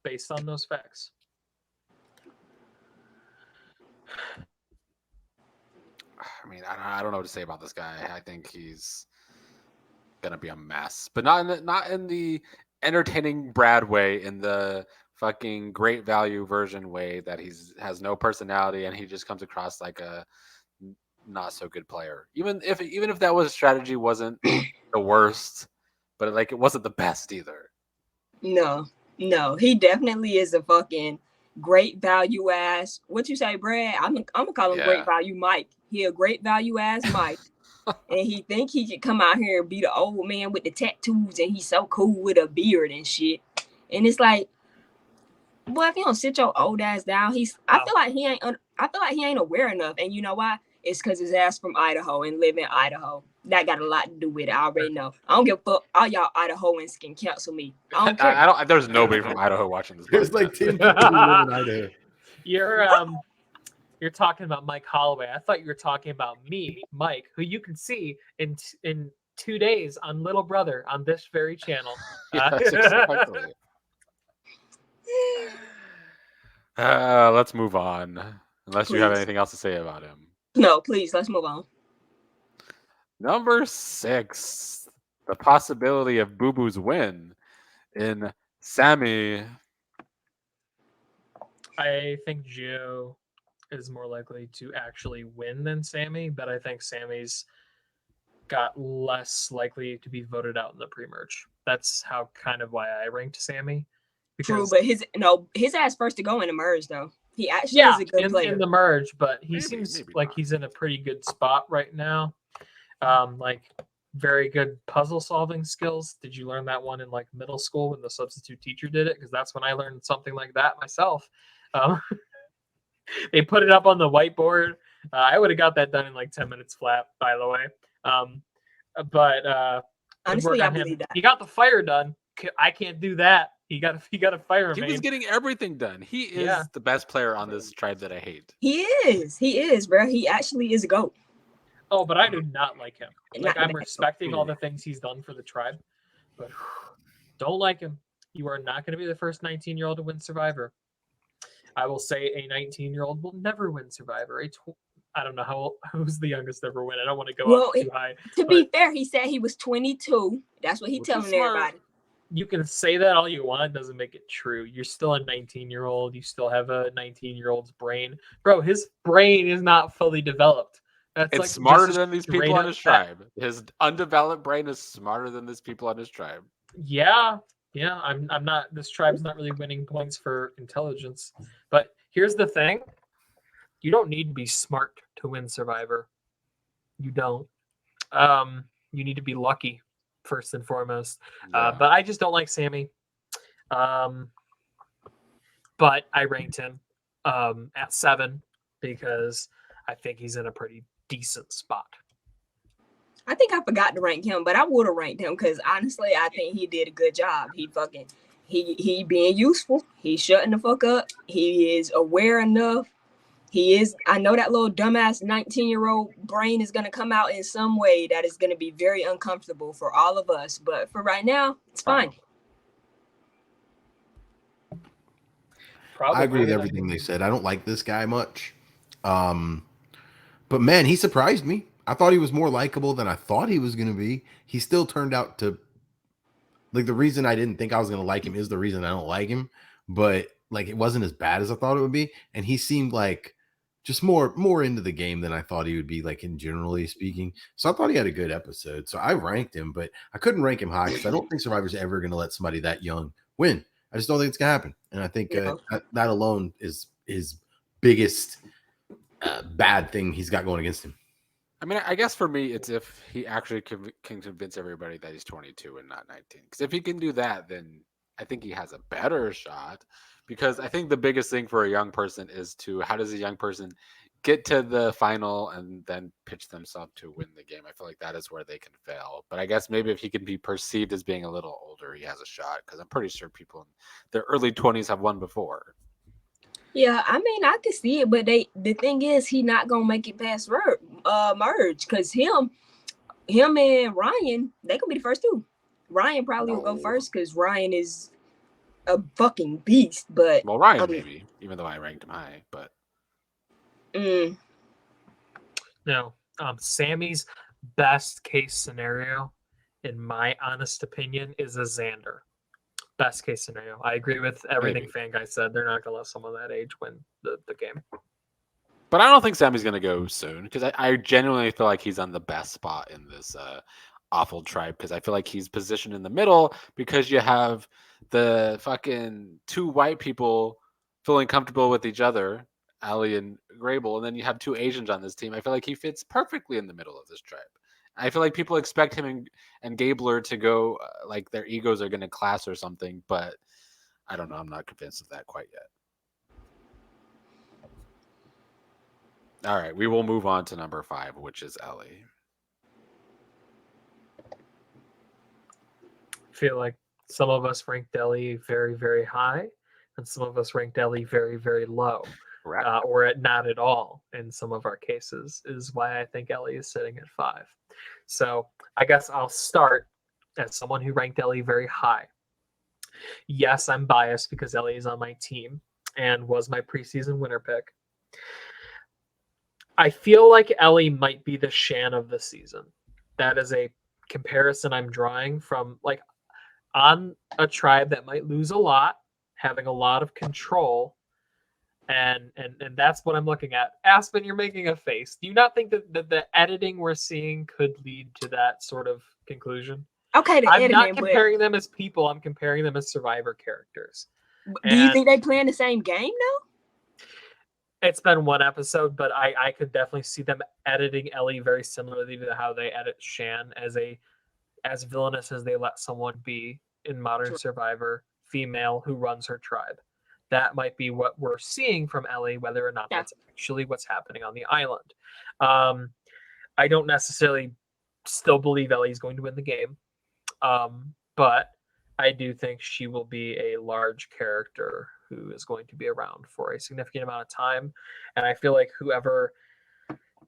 S2: based on those facts.
S1: I mean, I don't know what to say about this guy. I think he's gonna be a mess, but not in the entertaining Brad way, in the fucking great value version way that has no personality and he just comes across like a not so good player. Even if that was strategy wasn't the worst, but like it wasn't the best either.
S3: No, he definitely is a fucking great value ass. What you say, Brad? I'm gonna call him great value Mike. He a great value ass Mike. And he think he can come out here and be the old man with the tattoos and he's so cool with a beard and shit. And it's like, boy, if you don't sit your old ass down, I feel like he ain't aware enough. And you know why? It's because his ass from Idaho and live in Idaho. That got a lot to do with it. I already know. I don't give a fuck. All y'all Idahoans can cancel me. I don't care.
S1: There's nobody from Idaho watching this.
S4: There's like 10 people who live in Idaho.
S2: You're talking about Mike Holloway. I thought you were talking about me, Mike, who you can see in 2 days on Little Brother on this very channel.
S1: Yes, exactly. Let's move on. Unless you have anything else to say about him.
S3: No, please, let's move on.
S1: Number 6, the possibility of Boo Boo's win in Sammy.
S2: I think Joe is more likely to actually win than Sammy, but I think Sammy's got less likely to be voted out in the pre-merge. That's how kind of why I ranked Sammy.
S3: True, but his ass first to go in the merge though. He actually is a good player
S2: in the merge, but he seems like he's in a pretty good spot right now. Like very good puzzle solving skills. Did you learn that one in like middle school when the substitute teacher did it? Because that's when I learned something like that myself. They put it up on the whiteboard. I would have got that done in like 10 minutes flat, by the way. But
S3: honestly, I believe that
S2: he got the fire done. I can't do that. He got a fire him.
S1: He was getting everything done. He is the best player on this tribe that I hate.
S3: He is, bro. He actually is a GOAT.
S2: Oh, but I do not like him. Like, I'm respecting all the things he's done for the tribe, but don't like him. You are not going to be the first 19-year-old to win Survivor. I will say a 19-year-old will never win Survivor. I don't know who's the youngest to ever win. I don't want to go up too high.
S3: To be fair, he said he was 22. That's what he's telling everybody.
S2: You can say that all you want. It doesn't make it true. You're still a 19-year-old. You still have a 19-year-old's brain. Bro, his brain is not fully developed.
S1: It's like smarter than these people on his tribe. His undeveloped brain is smarter than these people on his tribe.
S2: Yeah. I'm not. This tribe's not really winning points for intelligence. But here's the thing: you don't need to be smart to win Survivor. You don't. You need to be lucky first and foremost. But I just don't like Sammy. But I ranked him at 7 because I think he's in a pretty decent spot.
S3: I think I forgot to rank him, but I would have ranked him because honestly, I think he did a good job. He being useful. He's shutting the fuck up. He is aware enough. He is. I know that little dumbass 19-year-old brain is gonna come out in some way that is gonna be very uncomfortable for all of us. But for right now, it's fine.
S4: I agree with everything they said. I don't like this guy much. But man, he surprised me. I thought he was more likable than I thought he was going to be. He still turned out to like the reason I didn't think I was going to like him is the reason I don't like him. But like it wasn't as bad as I thought it would be, and he seemed like just more into the game than I thought he would be, like in generally speaking. So I thought he had a good episode. So I ranked him, but I couldn't rank him high because I don't think Survivor's ever going to let somebody that young win. I just don't think it's going to happen, and I think that alone is his biggest bad thing he's got going against him.
S1: I mean, I guess for me, it's if he actually can convince everybody that he's 22 and not 19. Because if he can do that, then I think he has a better shot. Because I think the biggest thing for a young person is how does a young person get to the final and then pitch themselves to win the game? I feel like that is where they can fail. But I guess maybe if he can be perceived as being a little older, he has a shot. Because I'm pretty sure people in their early 20s have won before.
S3: Yeah, I mean, I can see it, but the thing is, he not gonna make it past merge because him and Ryan, they gonna be the first two. Ryan probably will go first because Ryan is a fucking beast. But
S1: Ryan maybe, even though I ranked him high, but
S2: no, Sammy's best case scenario, in my honest opinion, is a Xander. Best case scenario. I agree with everything Fan Guy said. They're not going to let someone that age win the game.
S1: But I don't think Sammy's going to go soon because I genuinely feel like he's on the best spot in this awful tribe because I feel like he's positioned in the middle because you have the fucking two white people feeling comfortable with each other, Ellie and Grable, and then you have two Asians on this team. I feel like he fits perfectly in the middle of this tribe. I feel like people expect him and Gabler to go like their egos are going to clash or something, but I don't know. I'm not convinced of that quite yet. All right, we will move on to number 5, which is Ellie.
S2: I feel like some of us ranked Ellie very, very high, and some of us ranked Ellie very, very low. Or not at all in some of our cases, is why I think Ellie is sitting at 5. So I guess I'll start as someone who ranked Ellie very high. Yes, I'm biased because Ellie is on my team and was my preseason winner pick. I feel like Ellie might be the Shan of the season. That is a comparison I'm drawing from like on a tribe that might lose a lot, having a lot of control. And that's what I'm looking at. Aspen, you're making a face. Do you not think that the editing we're seeing could lead to that sort of conclusion?
S3: Okay,
S2: I'm not comparing them as people. I'm comparing them as Survivor characters.
S3: Do you think they playing the same game though?
S2: It's been one episode, but I could definitely see them editing Ellie very similarly to how they edit Shan as villainous as they let someone be in Modern Survivor, female who runs her tribe. That might be what we're seeing from Ellie, whether or not that's actually what's happening on the island. I don't necessarily still believe Ellie's going to win the game, but I do think she will be a large character who is going to be around for a significant amount of time. And I feel like whoever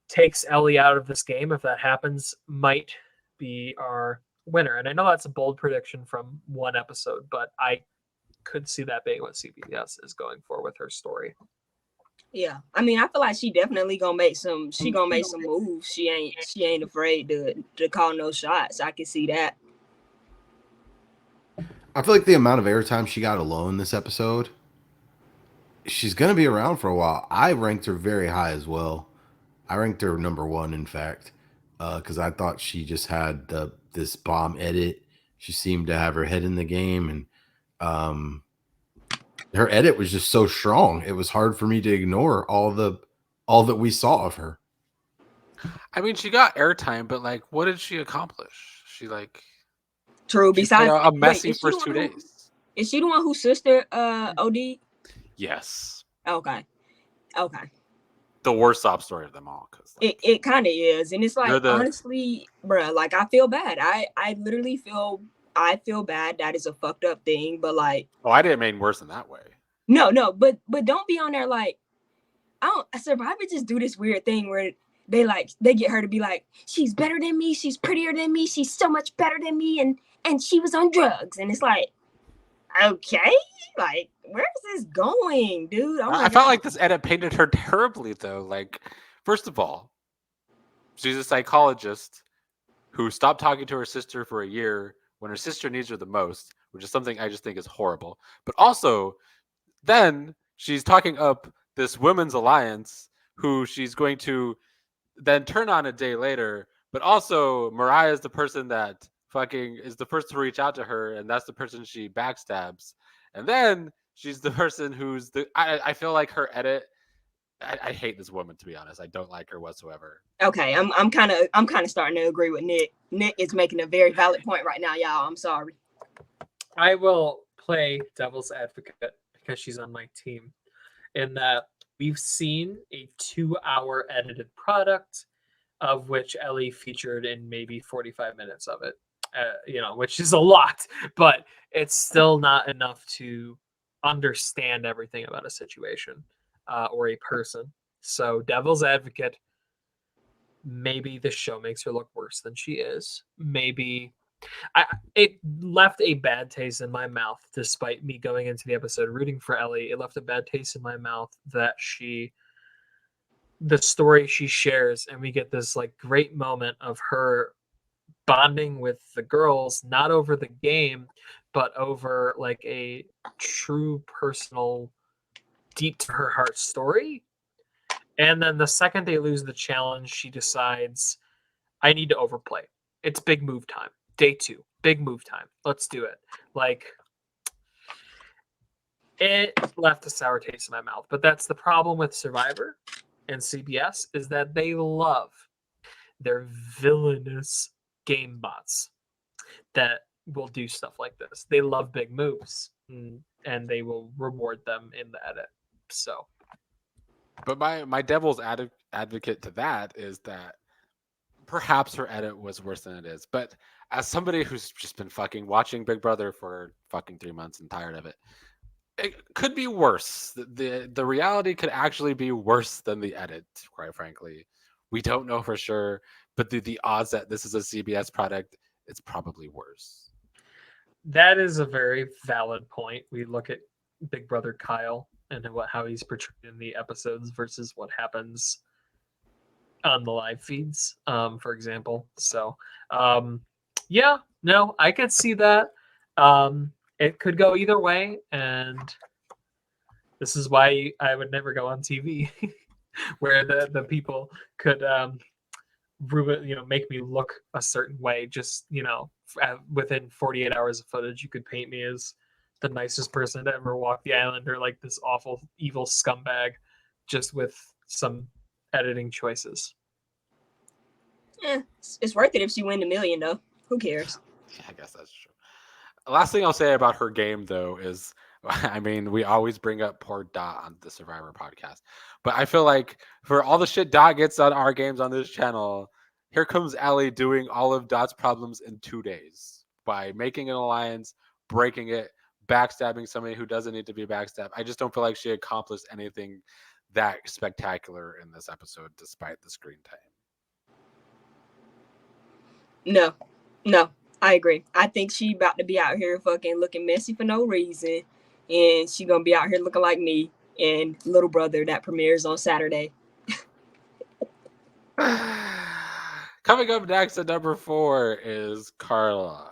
S2: takes Ellie out of this game, if that happens, might be our winner. And I know that's a bold prediction from one episode, but I could see that being what CBS is going for with her story.
S3: Yeah, I mean, I feel like she definitely gonna make some. She gonna make some moves. She ain't afraid to call no shots. I can see that.
S4: I feel like the amount of airtime she got alone this episode, she's gonna be around for a while. I ranked her very high as well. I ranked her number 1, in fact, because I thought she just had this bomb edit. She seemed to have her head in the game, and her edit was just so strong. It was hard for me to ignore all that we saw of her.
S1: I mean, she got airtime, but like, what did she accomplish? She like
S3: true. Besides
S1: a messy first 2 days.
S3: Is she the one whose sister OD'd?
S1: Yes.
S3: Okay.
S1: the worst sob story of them all. Cause like,
S3: it kind of is, and it's like honestly, bruh, like I feel bad. I literally feel bad. That is a fucked up thing, but like,
S1: oh, I didn't mean worse in that way.
S3: No, but don't be on there like, Survivor just do this weird thing where they get her to be like, she's better than me, she's prettier than me, she's so much better than me, and she was on drugs, and it's like, okay, like where is this going, dude?
S1: I felt like this edit painted her terribly though. Like, first of all, she's a psychologist who stopped talking to her sister for a year when her sister needs her the most, which is something I just think is horrible. But also, then she's talking up this women's alliance who she's going to then turn on a day later. But also, Mariah is the person that fucking is the first to reach out to her, and that's the person she backstabs. And then she's the person who's the. I feel like her edit. I hate this woman, to be honest. I don't like her whatsoever.
S3: Okay, I'm kind of starting to agree with Nick. Nick is making a very valid point right now, y'all. I'm sorry.
S2: I will play devil's advocate because she's on my team, in that we've seen a 2-hour edited product, of which Ellie featured in maybe 45 minutes of it. Which is a lot, but it's still not enough to understand everything about a situation or a person. So, devil's advocate, maybe the show makes her look worse than she is. Maybe it left a bad taste in my mouth, despite me going into the episode rooting for Ellie. It left a bad taste in my mouth that the story she shares, and we get this like great moment of her bonding with the girls, not over the game, but over like a true personal, deep to her heart story. And then the second they lose the challenge, she decides, I need to overplay. It's big move time. Day 2, big move time. Let's do it. Like, it left a sour taste in my mouth. But that's the problem with Survivor and CBS, is that they love their villainous game bots that will do stuff like this. They love big moves, and they will reward them in the edit. So,
S1: but my devil's advocate to that is that perhaps her edit was worse than it is. But as somebody who's just been fucking watching Big Brother for fucking 3 months and tired of it, it could be worse. The reality could actually be worse than the edit, quite frankly. We don't know for sure, but the odds that this is a CBS product, it's probably worse.
S2: That is a very valid point. We look at Big Brother Kyle and how he's portrayed in the episodes versus what happens on the live feeds, for example. So, yeah, no, I could see that. It could go either way, and this is why I would never go on TV, where the people could make me look a certain way. Just within 48 hours of footage, you could paint me as the nicest person to ever walk the island, or like this awful, evil scumbag, just with some editing choices.
S3: Yeah, it's worth it if she win the million, though. Who cares?
S1: Yeah, I guess that's true. Last thing I'll say about her game, though, is, I mean, we always bring up poor Dot on the Survivor podcast, but I feel like for all the shit Dot gets on our games on this channel, here comes Ellie doing all of Dot's problems in 2 days by making an alliance, breaking it, backstabbing somebody who doesn't need to be backstabbed. I just don't feel like she accomplished anything that spectacular in this episode, despite the screen time.
S3: No, I agree. I think she about to be out here fucking looking messy for no reason, and she gonna be out here looking like me and Little Brother that premieres on Saturday.
S1: Coming up next at number 4 is Carla.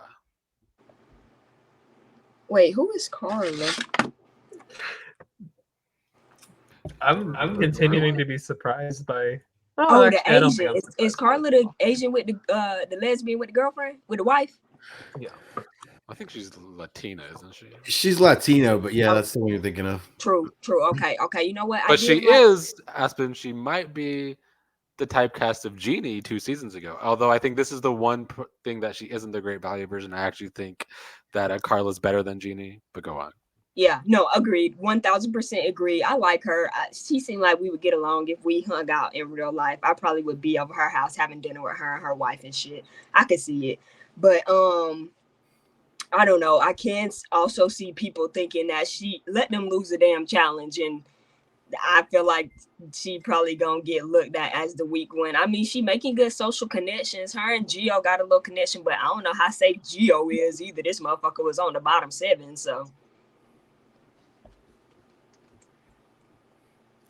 S3: Wait, who is Carla?
S2: I'm continuing to be surprised by.
S3: The Asian. Is Carla the Asian with the lesbian with the girlfriend, with the wife?
S2: Yeah.
S1: I think she's Latina, isn't she?
S4: She's Latino, but yeah, that's the one you're thinking of.
S3: True. Okay. You know what?
S1: But she is, Aspen, she might be the typecast of Jeannie 2 seasons ago. Although I think this is the one thing that she isn't the Great Value version. I actually think that Carla's better than Jeannie, but go on.
S3: Yeah, no, agreed. 1000% agree. I like her. She seemed like we would get along if we hung out in real life. I probably would be over her house having dinner with her and her wife and shit. I could see it. But I don't know. I can also see people thinking that she let them lose a damn challenge, and I feel like she probably gonna get looked at as the weak one. I mean, she making good social connections. Her and Gio got a little connection, but I don't know how safe Gio is either. This motherfucker was on the bottom 7, so.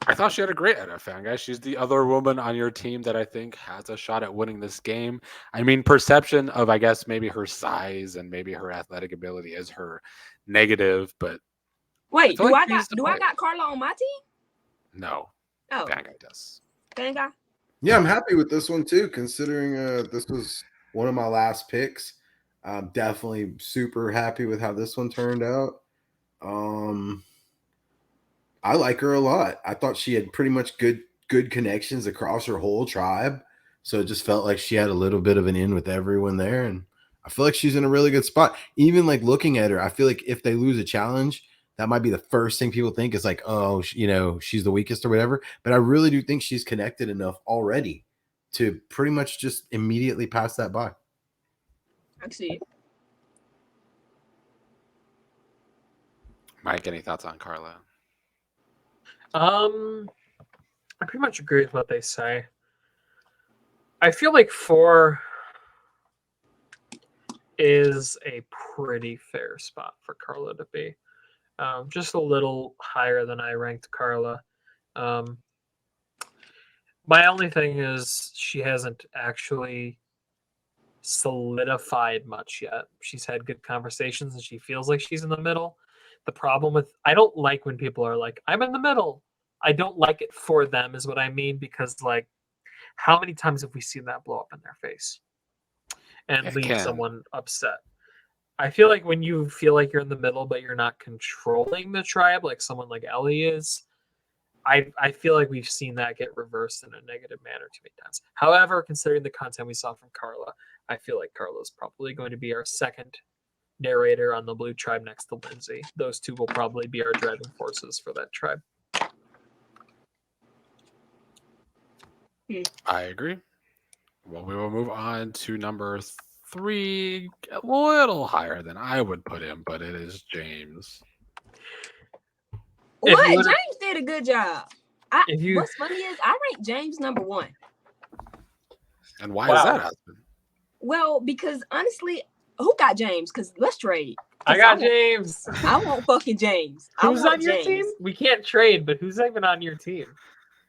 S1: I thought she had a great NFL, guys. She's the other woman on your team that I think has a shot at winning this game. I mean, perception of, I guess, maybe her size and maybe her athletic ability is her negative, but
S3: wait, do
S1: like
S3: I got Carla on my team?
S1: No.
S3: Oh,
S1: Fan guy does.
S3: Fan guy?
S4: Yeah, I'm happy with this one too, considering this was one of my last picks. I'm definitely super happy with how this one turned out. I like her a lot. I thought she had pretty much good connections across her whole tribe. So it just felt like she had a little bit of an in with everyone there. And I feel like she's in a really good spot. Even like looking at her, I feel like if they lose a challenge, that might be the first thing people think is like, oh, she's the weakest or whatever. But I really do think she's connected enough already to pretty much just immediately pass that by.
S3: I see it.
S1: Mike, any thoughts on Carla?
S2: I pretty much agree with what they say. I feel like 4 is a pretty fair spot for Carla to be. Just a little higher than I ranked Carla. My only thing is she hasn't actually solidified much yet. She's had good conversations and she feels like she's in the middle. The problem with, I don't like when people are like, I'm in the middle. I don't like it for them is what I mean, because like, how many times have we seen that blow up in their face and leave someone upset? I feel like when you feel like you're in the middle, but you're not controlling the tribe, like someone like Ellie is, I feel like we've seen that get reversed in a negative manner too many times. However, considering the content we saw from Carla, I feel like Carla's probably going to be our second narrator on the blue tribe next to Lindsay. Those two will probably be our driving forces for that tribe.
S1: I agree. Well, we will move on to number 3, a little higher than I would put him, but it is James.
S3: What? James did a good job. What's funny is I ranked James number 1.
S1: And why is that, husband?
S3: Well, because honestly, who got James? Because let's trade.
S2: I got James.
S3: I want fucking James.
S2: Who's on your team? We can't trade, but who's even on your team?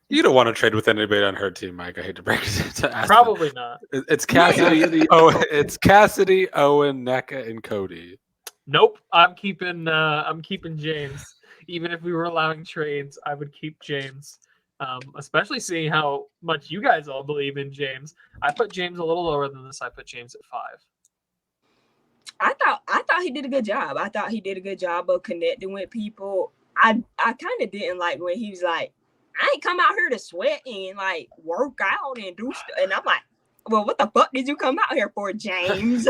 S1: You don't want to trade with anybody on her team, Mike. I hate to break it to ask.
S2: Probably not.
S1: It's Cassidy. It's Cassidy, Owen, NECA, and Cody.
S2: Nope. I'm keeping James. Even if we were allowing trades, I would keep James. Especially seeing how much you guys all believe in James. I put James a little lower than this. I put James at 5.
S3: I thought he did a good job. I thought he did a good job of connecting with people. I kind of didn't like when he was like, I ain't come out here to sweat and like work out and do stuff. And I'm like, well, what the fuck did you come out here for, James?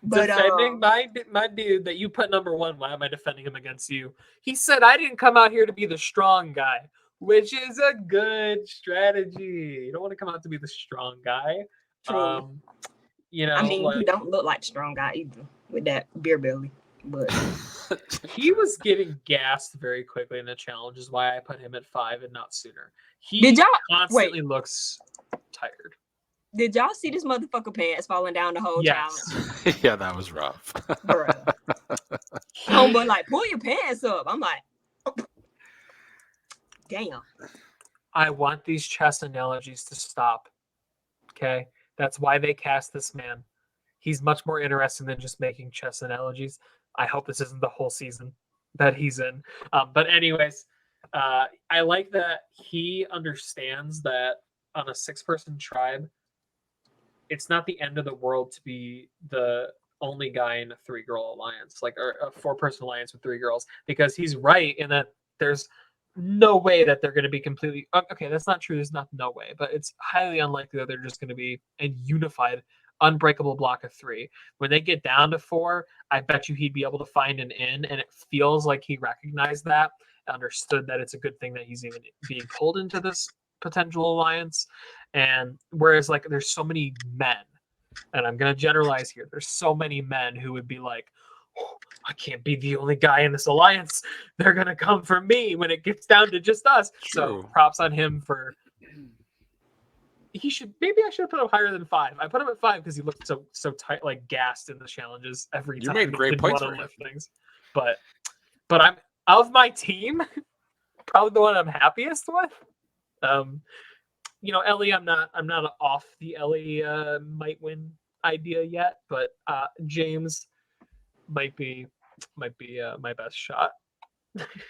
S2: But defending my dude that you put number 1, why am I defending him against you? He said I didn't come out here to be the strong guy, which is a good strategy. You don't want to come out to be the strong guy.
S3: True. I mean, you don't look like strong guy either with that beer belly. But
S2: he was getting gassed very quickly in the challenge, is why I put him at 5 and not sooner. He constantly looks tired.
S3: Did y'all see this motherfucker pants falling down the whole challenge?
S1: Yeah, that was rough.
S3: Bruh. But like, pull your pants up. I'm like, oh. Damn.
S2: I want these chess analogies to stop. Okay? That's why they cast this man. He's much more interesting than just making chess analogies. I hope this isn't the whole season that he's in. But anyways, I like that he understands that on a 6-person tribe, it's not the end of the world to be the only guy in a 3-girl alliance, like or a 4-person alliance with 3 girls, because he's right in that there's no way that they're going to be completely okay. That's not true. There's no way, but it's highly unlikely that they're just going to be a unified unbreakable block of 3. When they get down to 4, I bet you he'd be able to find an in, and it feels like he recognized that, understood that it's a good thing that he's even being pulled into this potential alliance. And whereas like there's so many men, and I'm going to generalize here, there's so many men who would be like, oh, I can't be the only guy in this alliance. They're going to come for me when it gets down to just us.
S1: True.
S2: So props on him for... He should, maybe I should have put him higher than 5. I put him at 5 because he looked so tight, like gassed in the challenges every time.
S1: You made great points for him.
S2: Things. But I'm, of my team, probably the one I'm happiest with. Ellie, I'm not off the Ellie might win idea yet, but James might be my best shot.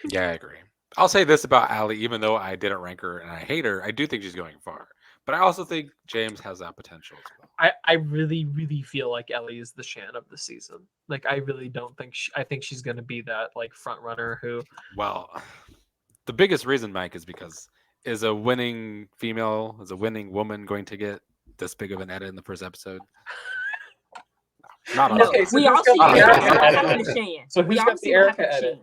S1: Yeah, I agree. I'll say this about Ellie, even though I didn't rank her and I hate her, I do think she's going far. But I also think James has that potential as well.
S2: I really, really feel like Ellie is the Shan of the season. Like, I really don't think I think she's going to be that like front runner who.
S1: Well, the biggest reason, Mike, is because is a winning woman going to get this big of an edit in the first episode?
S3: Not okay, so we all see Erica.
S2: So who's got the Erica edit?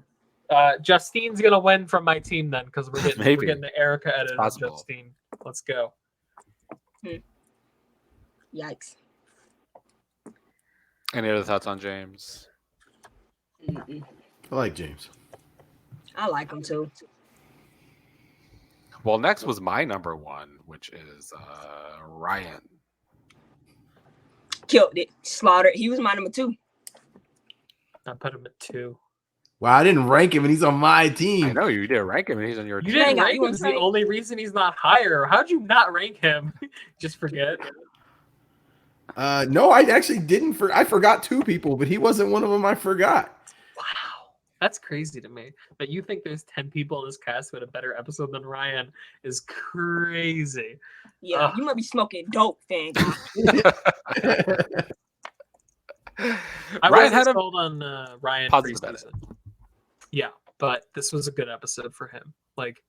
S2: Justine's gonna win from my team then, because we're getting the Erica edit of Justine. Let's go.
S3: Yikes.
S1: Any other thoughts on James?
S4: I like James.
S3: I like him too.
S1: Well, next was my number 1, which is Ryan.
S3: Killed it. Slaughtered. He was my number 2.
S2: I put him at 2.
S4: Wow, I didn't rank him, and he's on my team.
S1: I know you did rank him, and he's on your team.
S2: You didn't rank him. Is the only reason he's not higher. How'd you not rank him? Just forget.
S4: No, I actually didn't. I forgot 2 people, but he wasn't one of them I forgot.
S2: Wow, that's crazy to me. That you think there's 10 people in this cast who had a better episode than Ryan is crazy.
S3: Yeah, you might be smoking dope, fan.
S2: I wasn't sold on Ryan preseason. Yeah, but this was a good episode for him. Like,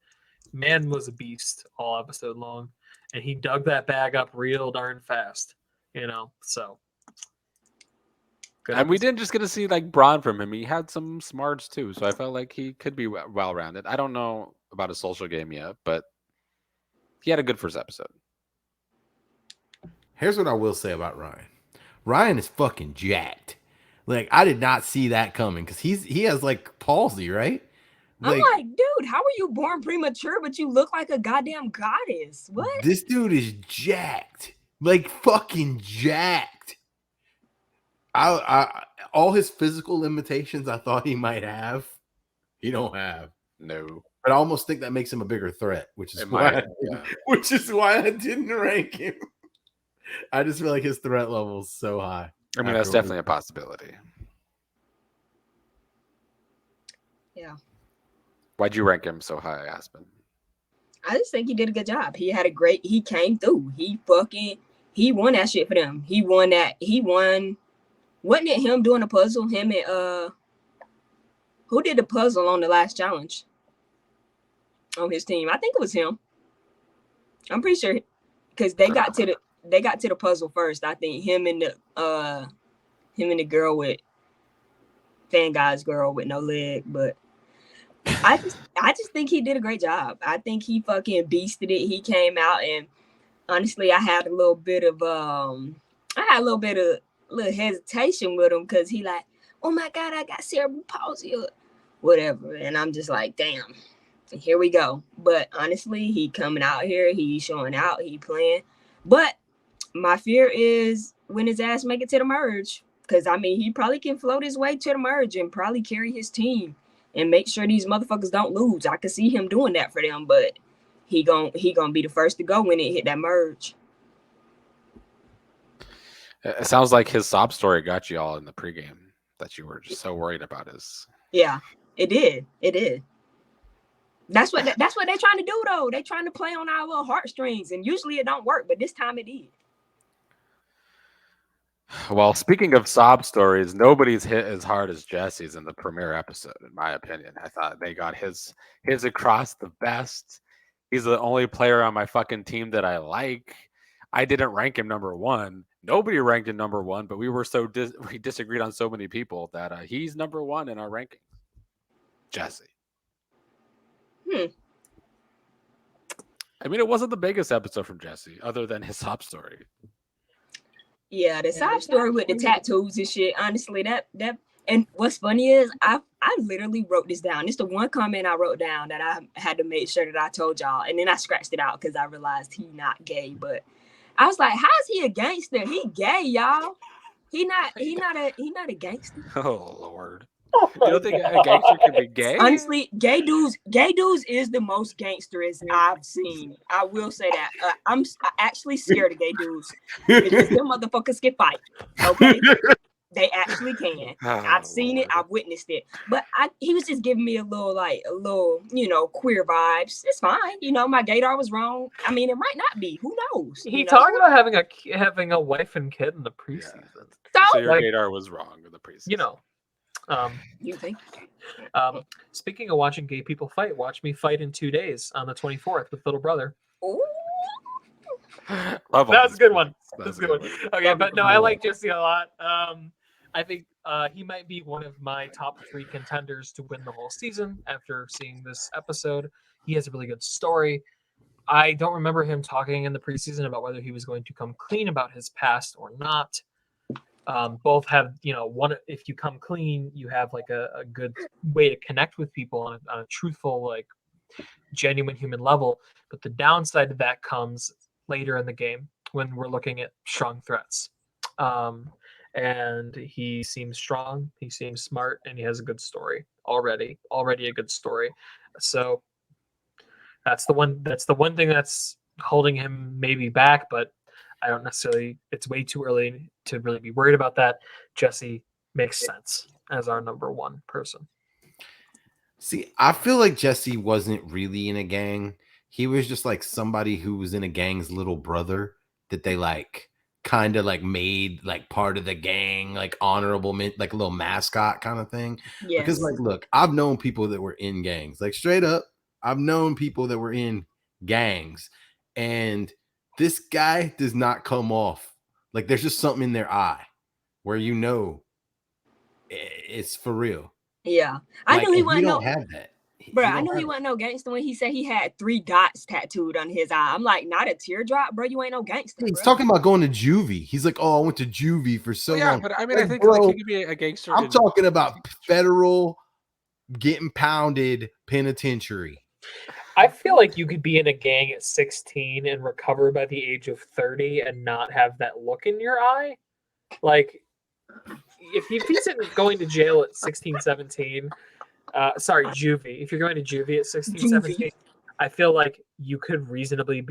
S2: man was a beast all episode long, and he dug that bag up real darn fast. So.
S1: And we didn't just get to see like brawn from him. He had some smarts too, so I felt like he could be well-rounded. I don't know about his social game yet, but he had a good first episode.
S4: Here's what I will say about Ryan. Ryan is fucking jacked. Like, I did not see that coming because he has like palsy, right?
S3: I'm like, dude, how are you born premature, but you look like a goddamn goddess? What?
S4: This dude is jacked. Like, fucking jacked. All his physical limitations I thought he might have, he don't have.
S1: No.
S4: But I almost think that makes him a bigger threat, which is why I didn't rank him. I just feel like his threat level is so high.
S1: I mean, that's definitely a possibility.
S3: Yeah.
S1: Why'd you rank him so high, Aspen?
S3: I just think he did a good job. He came through. He won that shit for them. He won. Wasn't it him doing the puzzle? Him and who did the puzzle on the last challenge on his team? I think it was him. I'm pretty sure because they got to the puzzle first. I think him and the girl with fan guy's girl with no leg, but I just think he did a great job. I think he fucking beasted it. He came out, and honestly, I had a little bit of hesitation with him because he like, oh my god, I got cerebral palsy or whatever, and I'm just like, damn, here we go. But honestly, he coming out here, he showing out, he playing. But my fear is when his ass make it to the merge, because I mean, he probably can float his way to the merge and probably carry his team and make sure these motherfuckers don't lose. I could see him doing that for them, but he gonna be the first to go when it hit that merge.
S1: It sounds like his sob story got you all in the pregame that you were just so worried about his.
S3: Yeah, it did. It did. That's what they're trying to do, though. They're trying to play on our little heartstrings, and usually it don't work, but this time it did.
S1: Well, speaking of sob stories, nobody's hit as hard as Jesse's in the premiere episode, in my opinion. I thought they got his across the best. He's the only player on my fucking team that I like. I didn't rank him number 1, nobody ranked him number one, but we were we disagreed on so many people that he's number one in our ranking. Jesse. I mean, it wasn't the biggest episode from Jesse, other than his sob story.
S3: Yeah, the sob story with the tattoos and shit. Honestly, that and what's funny is I literally wrote this down. It's the one comment I wrote down that I had to make sure that I told y'all, and then I scratched it out because I realized he not gay. But I was like, how is he a gangster? He gay, y'all. He not a gangster.
S1: Oh Lord. You don't think a gangster can be gay?
S3: Honestly, gay dudes is the most gangsterous I've seen. I will say that. I'm actually scared of gay dudes because them motherfuckers can fight. Okay, they actually can. I've seen it. I've witnessed it. But he was just giving me a little, queer vibes. It's fine. My gaydar was wrong. I mean, it might not be. Who knows?
S2: He talked about having a wife and kid in the preseason.
S1: Yeah. So your gaydar was wrong in the preseason.
S3: You think?
S2: Speaking of watching gay people fight, watch me fight in 2 days on the 24th with little brother.
S3: Ooh.
S2: That was a good one. That's a good one. Okay, but no, I like Jesse a lot. I think he might be one of my top 3 contenders to win the whole season after seeing this episode. He has a really good story. I don't remember him talking in the preseason about whether he was going to come clean about his past or not. Both have, one, if you come clean, you have like a good way to connect with people on a truthful, like genuine human level. But the downside of that comes later in the game when we're looking at strong threats. And he seems strong, he seems smart, and he has a good story already a good story. So that's the one thing that's holding him maybe back, but I don't necessarily, it's way too early to really be worried about that. Jesse makes sense as our number one person.
S4: See, I feel like Jesse wasn't really in a gang. He was just like somebody who was in a gang's little brother that they kind of made part of the gang, honorable, like a little mascot kind of thing.
S3: Yes.
S4: Because look, I've known people that were in gangs, straight up. I've known people that were in gangs, and this guy does not come off there's just something in their eye where it's for real.
S3: Yeah, I knew he wasn't.
S4: Don't have that,
S3: bro. I knew he wasn't no gangster when he said he had 3 dots tattooed on his eye. I'm like, not a teardrop, bro. You ain't no gangster.
S4: He's talking about going to juvie. He's like, oh, I went to juvie for so long.
S1: But I mean, I think
S4: bro,
S1: he could be a gangster.
S4: I'm talking about federal getting pounded penitentiary.
S2: I feel like you could be in a gang at 16 and recover by the age of 30 and not have that look in your eye. If he's going to jail at 16, 17, juvie. If you're going to juvie at 16, 17, I feel like you could reasonably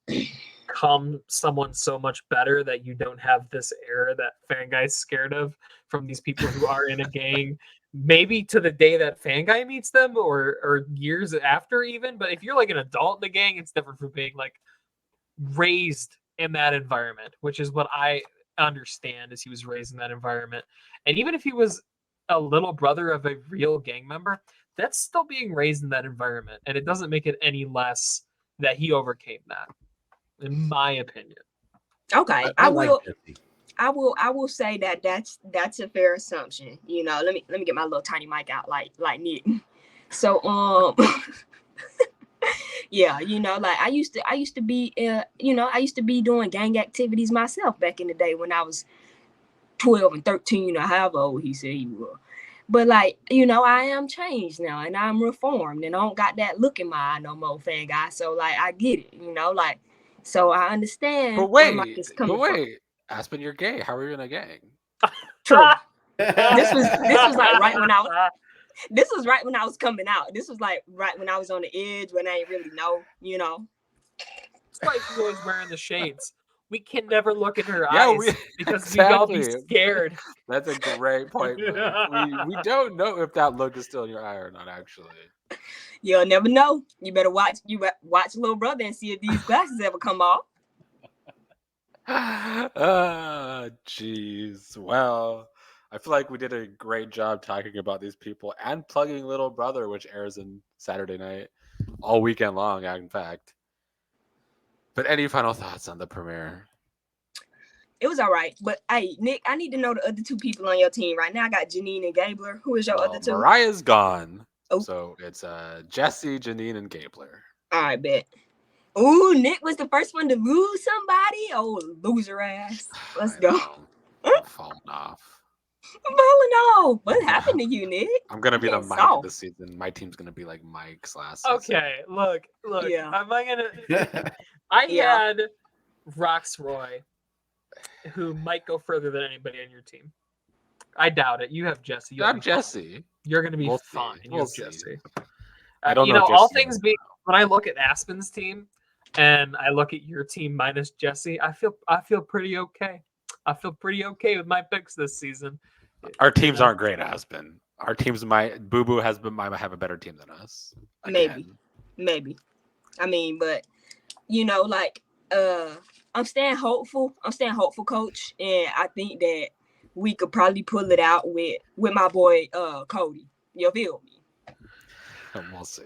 S2: become someone so much better that you don't have this air that Fan Guy's scared of from these people who are in a gang. Maybe to the day that Fan Guy meets them or years after even. But if you're an adult in the gang, it's different from being raised in that environment, which is what I understand is he was raised in that environment. And even if he was a little brother of a real gang member, that's still being raised in that environment. And it doesn't make it any less that he overcame that, in my opinion.
S3: Okay. I will say that that's a fair assumption. Let me get my little tiny mic out like Nick. So yeah, I used to be I used to be doing gang activities myself back in the day when I was 12 and 13, however old he said he was. But I am changed now and I'm reformed and I don't got that look in my eye no more, Fan Guy. So I get it, so I understand.
S1: But wait, Aspen, you're gay. How are you in a gang?
S3: True. This was right when I was. This was right when I was coming out. This was right when I was on the edge when I didn't really know.
S2: That's why she's always wearing the shades. We can never look in her eyes because we'd all be scared.
S1: That's a great point. We don't know if that look is still in your eye or not. Actually,
S3: you'll never know. You better watch Little Brother and see if these glasses ever come off.
S1: Jeez. Well, I feel like we did a great job talking about these people and plugging Little Brother, which airs in Saturday night, all weekend long, in fact. But any final thoughts on the premiere?
S3: It was all right. But hey, Nick, I need to know the other two people on your team right now. I got Janine and Gabler. Who is your other two?
S1: Mariah's gone.
S3: Oh.
S1: So it's Jesse, Janine, and Gabler.
S3: All right, bet. Ooh, Nick was the first one to lose somebody. Oh, loser ass. Let's go.
S1: I'm falling off.
S3: I'm falling off. What happened to you, Nick?
S1: I'm gonna be the Mike
S3: soft.
S1: this season. My team's gonna be like Mike's last season.
S2: Okay, look.
S3: Yeah.
S2: Am I gonna? I had Roxroy, who might go further than anybody on your team. I doubt it. You have Jesse.
S1: I'm Jesse.
S2: You're gonna be
S1: We'll
S2: fine.
S1: see.
S2: You
S1: We'll
S2: have
S1: see.
S2: Jesse.
S1: I don't
S2: you
S1: know.
S2: know, all
S1: Jesse
S2: things being, when I look at Aspen's team, and I look at your team minus Jesse, I feel pretty okay. I feel pretty okay with my picks this season.
S1: Our teams aren't great, Aspen. Our teams might might have a better team than us. Again.
S3: Maybe. I mean, but you know, like I'm staying hopeful. Coach, and I think that we could probably pull it out with my boy Cody. You feel me?
S1: We'll see.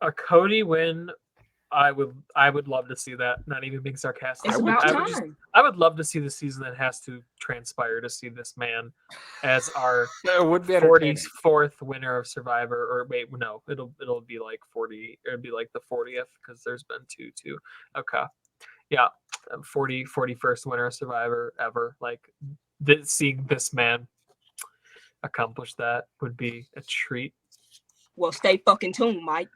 S2: A Cody win, I would love to see that. Not even being sarcastic.
S3: It's about time.
S2: I would love to see the season that has to transpire to see this man as our
S1: It would be
S2: 44th winner of Survivor. Or wait, no, it'll be like 40. It'll be like the 40th because there's been two too. Okay, yeah, 41st winner of Survivor ever. Like seeing this man accomplish that would be a treat.
S3: Well, stay fucking tuned, Mike.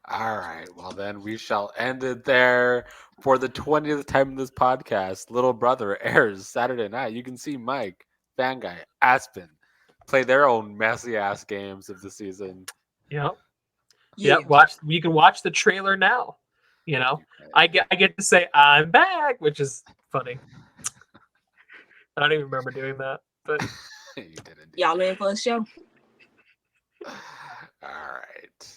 S1: All right. Well, then we shall end it there for the 20th time in this podcast. Little Brother airs Saturday night. You can see Mike, Fan Guy, Aspen play their own messy ass games of the season.
S2: Yeah. You can watch the trailer now. You know, I get to say I'm back, which is funny. I don't even remember doing that, but
S1: you didn't.
S3: Y'all in for a show.
S1: All right.